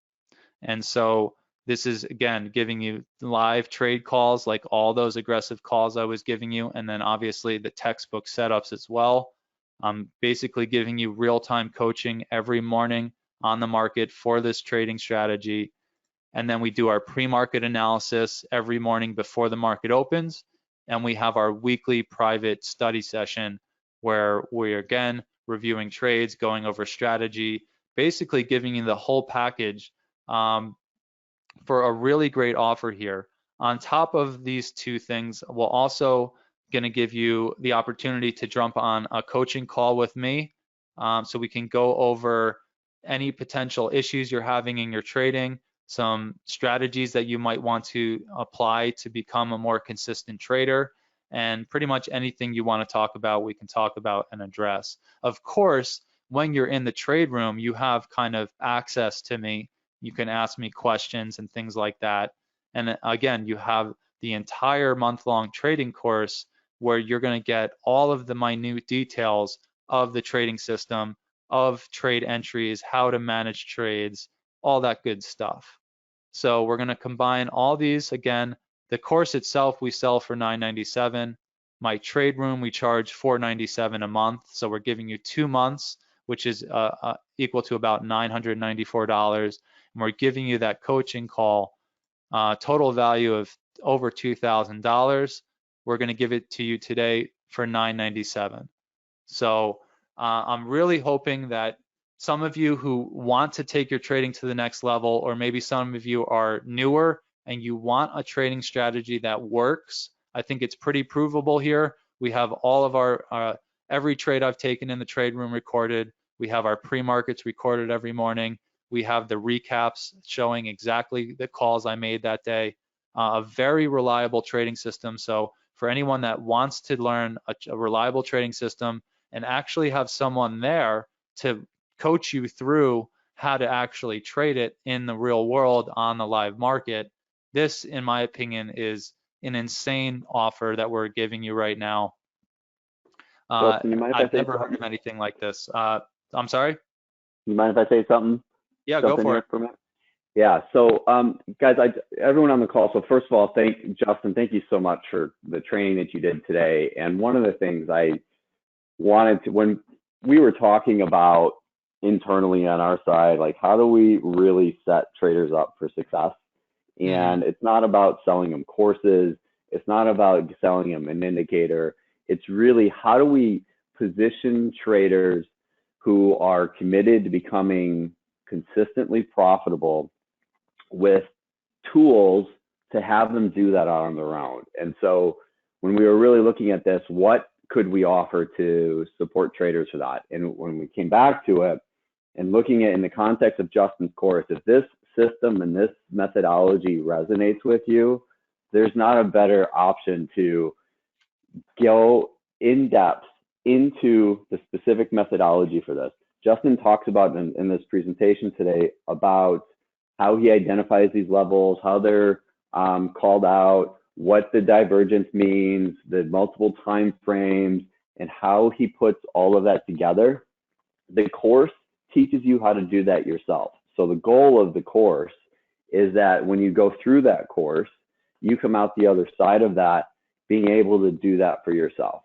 And so this is, again, giving you live trade calls, like all those aggressive calls I was giving you, and then obviously the textbook setups as well. I'm basically giving you real-time coaching every morning on the market for this trading strategy. And then we do our pre-market analysis every morning before the market opens. And we have our weekly private study session where we're, again, reviewing trades, going over strategy, basically giving you the whole package for a really great offer here. On top of these two things, we're also going to give you the opportunity to jump on a coaching call with me, so we can go over any potential issues you're having in your trading, some strategies that you might want to apply to become a more consistent trader, and pretty much anything you want to talk about, we can talk about and address. Of course, when you're in the trade room, you have kind of access to me. You can ask me questions and things like that. And again, you have the entire month-long trading course where you're going to get all of the minute details of the trading system, of trade entries, how to manage trades, all that good stuff. So we're going to combine all these. Again, the course itself we sell for $997. My trade room we charge $497 a month. So we're giving you 2 months, which is equal to about $994. And we're giving you that coaching call, total value of over $2,000. We're going to give it to you today for $997. So I'm really hoping that some of you who want to take your trading to the next level, or maybe some of you are newer and you want a trading strategy that works, I think it's pretty provable here. We have all of our, every trade I've taken in the trade room recorded. We have our pre-markets recorded every morning. We have the recaps showing exactly the calls I made that day. A very reliable trading system. So for anyone that wants to learn a reliable trading system and actually have someone there to coach you through how to actually trade it in the real world on the live market, this, in my opinion, is an insane offer that we're giving you right now. Justin, you mind if I've I say never heard something? of anything like this. I'm sorry? You mind if I say something? Yeah, go for it. For a minute? Yeah. So, guys, everyone on the call. So first of all, Justin, thank you so much for the training that you did today. And one of the things I wanted to, when we were talking about internally on our side, like how do we really set traders up for success? And it's not about selling them courses. It's not about selling them an indicator. It's really how do we position traders who are committed to becoming consistently profitable with tools to have them do that on their own. And so when we were really looking at this, what could we offer to support traders for that? And when we came back to it and looking at in the context of Justin's course, if this system and this methodology resonates with you, there's not a better option to go in depth into the specific methodology for this. Justin talks about in this presentation today about how he identifies these levels, how they're called out, what the divergence means, the multiple time frames, and how he puts all of that together. The course teaches you how to do that yourself. So the goal of the course is that when you go through that course, you come out the other side of that being able to do that for yourself.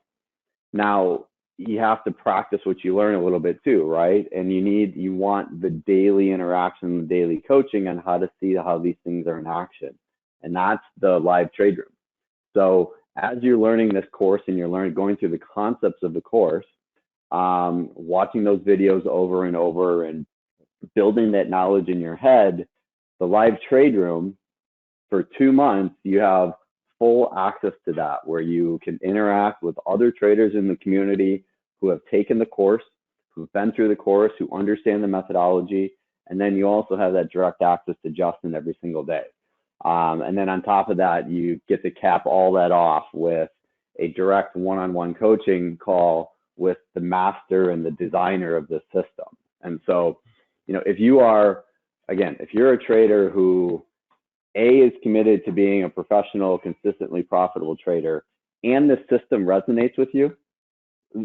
Now, you have to practice what you learn a little bit too, right? And you want the daily interaction, the daily coaching on how to see how these things are in action. And that's the live trade room. So as you're learning this course and you're going through the concepts of the course, watching those videos over and over and building that knowledge in your head, the live trade room for 2 months, you have full access to that where you can interact with other traders in the community who have taken the course, who've been through the course, who understand the methodology. And then you also have that direct access to Justin every single day. And then on top of that, you get to cap all that off with a direct one-on-one coaching call with the master and the designer of the system. And so, if you are, again, if you're a trader who A, is committed to being a professional, consistently profitable trader, and the system resonates with you,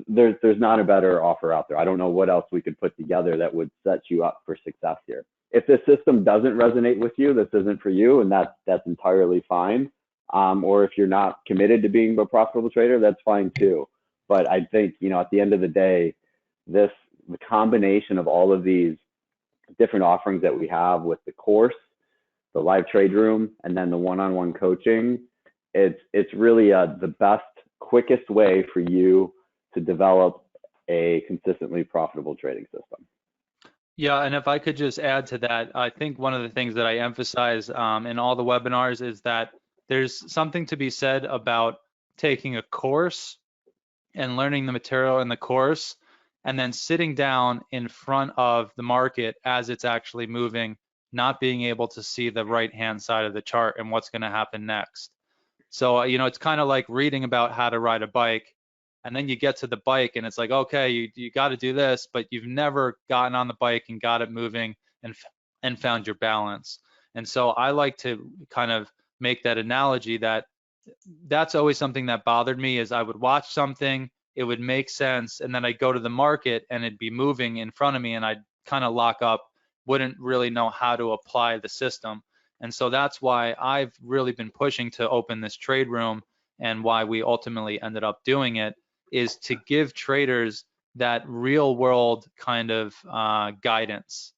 there's not a better offer out there. I don't know what else we could put together that would set you up for success here. If the system doesn't resonate with you, this isn't for you, and that's entirely fine. Or if you're not committed to being a profitable trader, that's fine too. But I think, at the end of the day, the combination of all of these different offerings that we have with the course, the live trade room, and then the one-on-one coaching, it's really the best, quickest way for you to develop a consistently profitable trading system. Yeah, and if I could just add to that, I think one of the things that I emphasize in all the webinars is that there's something to be said about taking a course and learning the material in the course, and then sitting down in front of the market as it's actually moving, not being able to see the right-hand side of the chart and what's going to happen next. So, it's kind of like reading about how to ride a bike, and then you get to the bike and it's like, okay, you got to do this, but you've never gotten on the bike and got it moving and found your balance. And so I like to kind of make that analogy that that's always something that bothered me is I would watch something, it would make sense, and then I'd go to the market and it'd be moving in front of me and I'd kind of lock up, wouldn't really know how to apply the system. And so that's why I've really been pushing to open this trade room, and why we ultimately ended up doing it is to give traders that real world kind of guidance.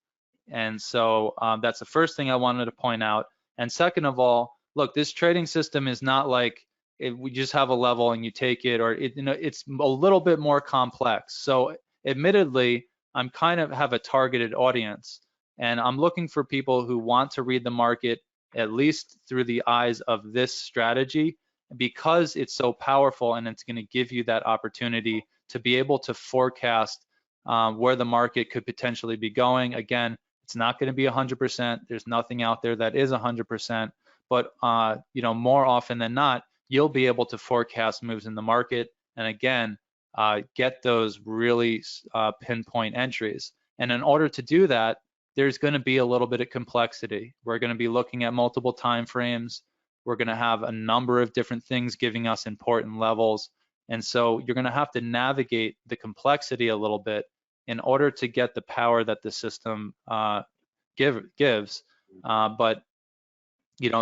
And so that's the first thing I wanted to point out. And second of all, look, this trading system is not like we just have a level and you take it, or it's a little bit more complex. So admittedly, I'm kind of have a targeted audience, and I'm looking for people who want to read the market at least through the eyes of this strategy, because it's so powerful and it's going to give you that opportunity to be able to forecast where the market could potentially be going. Again, it's not going to be 100%. There's nothing out there that is 100%, but more often than not, you'll be able to forecast moves in the market, and again, get those really pinpoint entries. And in order to do that, there's going to be a little bit of complexity. We're going to be looking at multiple time frames. We're going to have a number of different things giving us important levels. And so you're going to have to navigate the complexity a little bit in order to get the power that the system gives. But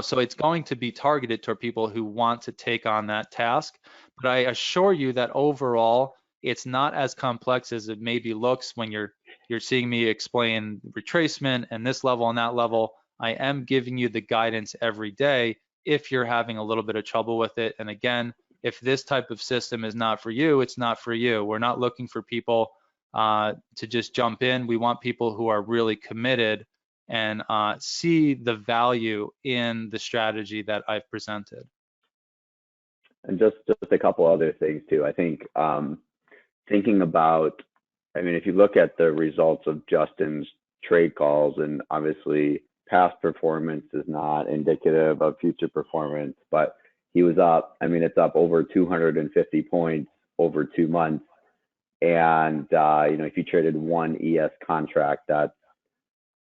so it's going to be targeted toward people who want to take on that task. But I assure you that overall, it's not as complex as it maybe looks when you're seeing me explain retracement and this level and that level. I am giving you the guidance every day if you're having a little bit of trouble with it. And again, if this type of system is not for you, it's not for you. We're not looking for people to just jump in. We want people who are really committed and see the value in the strategy that I've presented. And just a couple other things too. I think thinking about, if you look at the results of Justin's trade calls, and obviously past performance is not indicative of future performance, but he was up, it's up over 250 points over 2 months. And, if you traded one ES contract, that's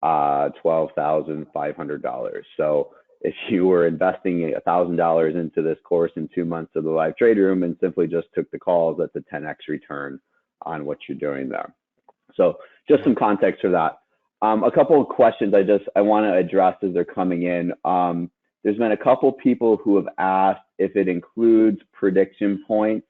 $12,500. So if you were investing $1,000 into this course in 2 months of the live trade room and simply just took the calls, that's a 10x return on what you're doing there. So just some context for that. A couple of questions I want to address as they're coming in. There's been a couple people who have asked if it includes prediction points.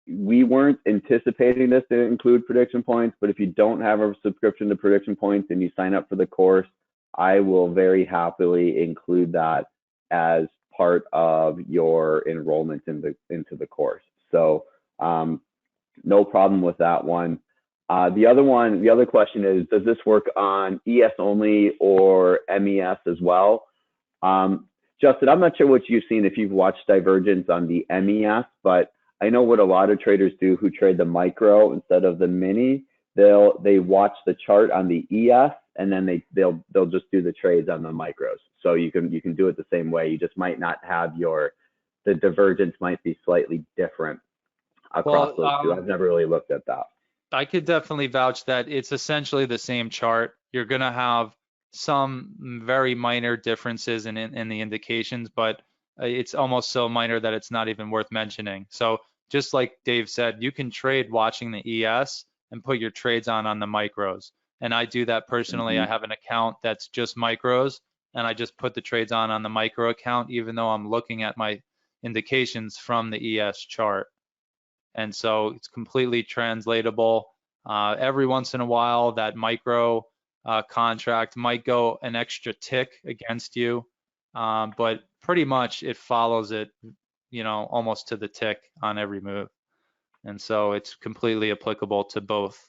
We weren't anticipating this to include prediction points, but if you don't have a subscription to prediction points and you sign up for the course, I will very happily include that as part of your enrollment into the course. So no problem with that one. The other question is, does this work on ES only or MES as well? Justin, I'm not sure what you've seen if you've watched Divergence on the MES, but I know what a lot of traders do who trade the micro instead of the mini. They watch the chart on the ES and then they'll just do the trades on the micros. So you can do it the same way. You just might not have the divergence might be slightly different across those two. I've never really looked at that. I could definitely vouch that it's essentially the same chart. You're going to have some very minor differences in the indications, but it's almost so minor that it's not even worth mentioning. So just like Dave said, you can trade watching the ES and put your trades on the micros. And I do that personally. I Mhm. have an account that's just micros, and I just put the trades on the micro account, even though I'm looking at my indications from the ES chart. And so it's completely translatable. Every once in a while, that micro contract might go an extra tick against you, but pretty much it follows it, almost to the tick on every move. And so it's completely applicable to both.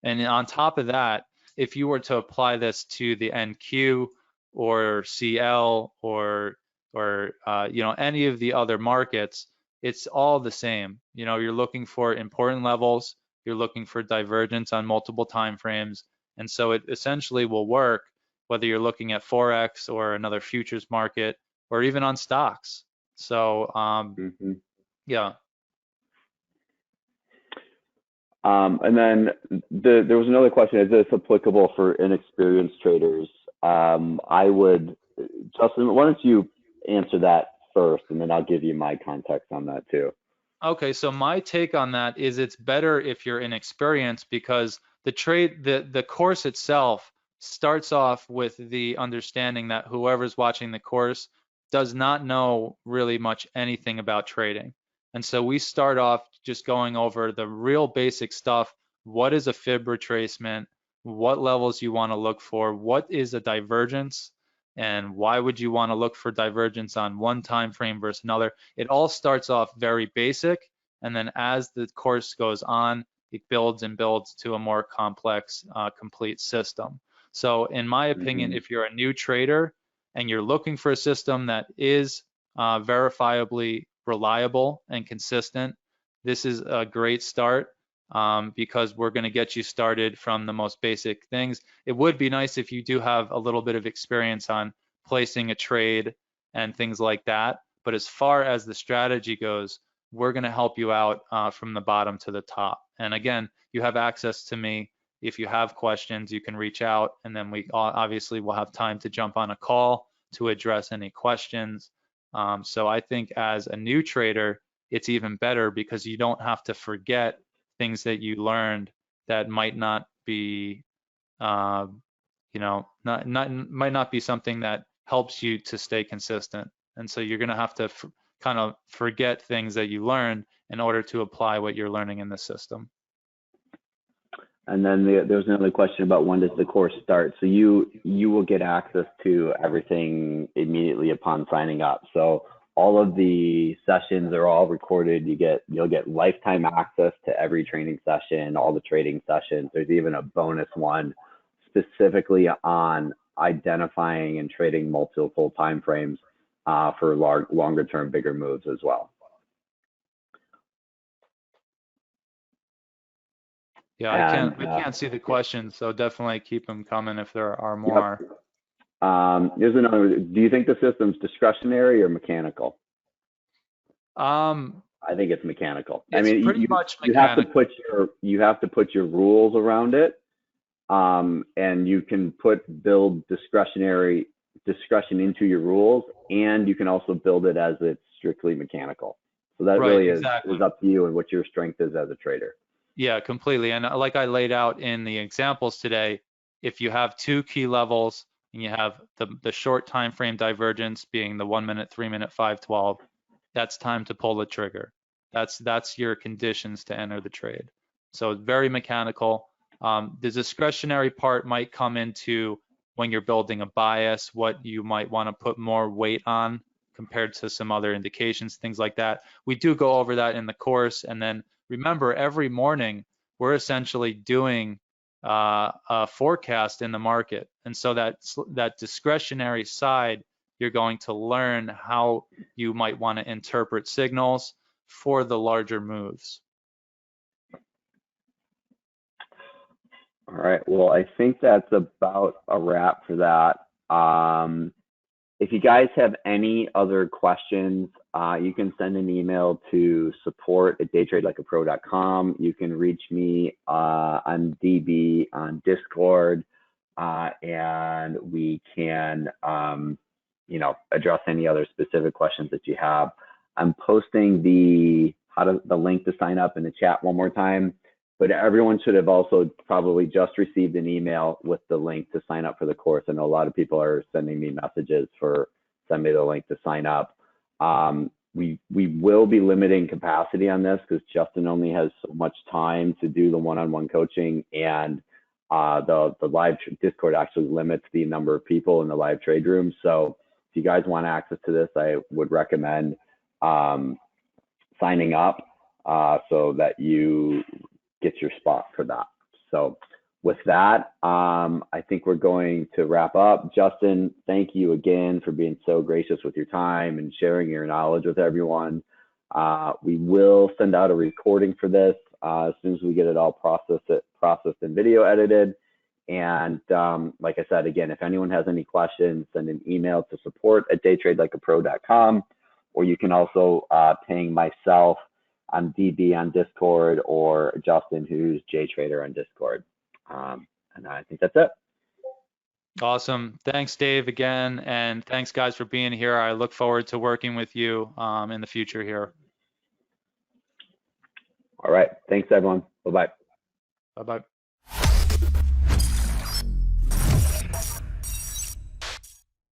And on top of that, if you were to apply this to the NQ or CL or any of the other markets, it's all the same. You're looking for important levels, you're looking for divergence on multiple time frames, and so it essentially will work whether you're looking at Forex or another futures market or even on stocks. So Mhm. yeah. And then there was another question: is this applicable for inexperienced traders? I would, Justin, why don't you answer that first, and then I'll give you my context on that too. Okay, so my take on that is it's better if you're inexperienced because the course itself starts off with the understanding that whoever's watching the course does not know really much anything about trading. And so we start off just going over the real basic stuff. What is a fib retracement? What levels you want to look for? What is a divergence? And why would you want to look for divergence on one time frame versus another? It all starts off very basic, and then as the course goes on, it builds and builds to a more complex, complete system. So in my opinion, Mhm. if you're a new trader and you're looking for a system that is verifiably reliable and consistent, this is a great start because we're going to get you started from the most basic things. It would be nice if you do have a little bit of experience on placing a trade and things like that. But as far as the strategy goes, we're going to help you out from the bottom to the top. And again, you have access to me. If you have questions, you can reach out, and then we obviously will have time to jump on a call to address any questions. So I think as a new trader, it's even better because you don't have to forget things that you learned that might not be, uh, might not be something that helps you to stay consistent. And so you're going to have to kind of forget things that you learned in order to apply what you're learning in the system. And then there was another question about when does the course start. So you will get access to everything immediately upon signing up. So all of the sessions are all recorded. You'll get lifetime access to every training session, all the trading sessions. There's even a bonus one specifically on identifying and trading multiple time frames for longer term, bigger moves as well. Yeah, And I can't see the questions, so definitely keep them coming if there are yep. more. Here's another. Do you think the system's discretionary or mechanical? I think it's mechanical. I It's mean, pretty much you have to mechanical. put your rules around it, and you can build discretion into your rules, and you can also build it as it's strictly mechanical. So that Right, really exactly. is up to you and what your strength is as a trader. Yeah, completely. And like I laid out in the examples today, if you have two key levels and you have the short time frame divergence being the 1 minute, 3 minute, 512, that's time to pull the trigger. That's your conditions to enter the trade. So it's very mechanical. The discretionary part might come into when you're building a bias, what you might want to put more weight on compared to some other indications, things like that. We do go over that in the course, and then remember, every morning we're essentially doing a forecast in the market. And so that discretionary side, you're going to learn how you might want to interpret signals for the larger moves. All right. Well, I think that's about a wrap for that. If you guys have any other questions, you can send an email to support@daytradelikeapro.com. You can reach me on DB, on Discord. and we can, address any other specific questions that you have. I'm posting the link to sign up in the chat one more time, but everyone should have also probably just received an email with the link to sign up for the course. I know a lot of people are sending me messages for send me the link to sign up. We will be limiting capacity on this because Justin only has so much time to do the one-on-one coaching, and the live Discord actually limits the number of people in the live trade room. So if you guys want access to this, I would recommend signing up so that you get your spot for that. So with that, I think we're going to wrap up. Justin, thank you again for being so gracious with your time and sharing your knowledge with everyone. We will send out a recording for this as soon as we get it all processed and video edited. And like I said, again, if anyone has any questions, send an email to support@daytradelikeapro.com, or you can also ping myself on DB on Discord, or Justin, who's JTrader on Discord. And I think that's it. Awesome. Thanks, Dave, again. And thanks, guys, for being here. I look forward to working with you in the future here. All right. Thanks, everyone. Bye-bye. Bye-bye.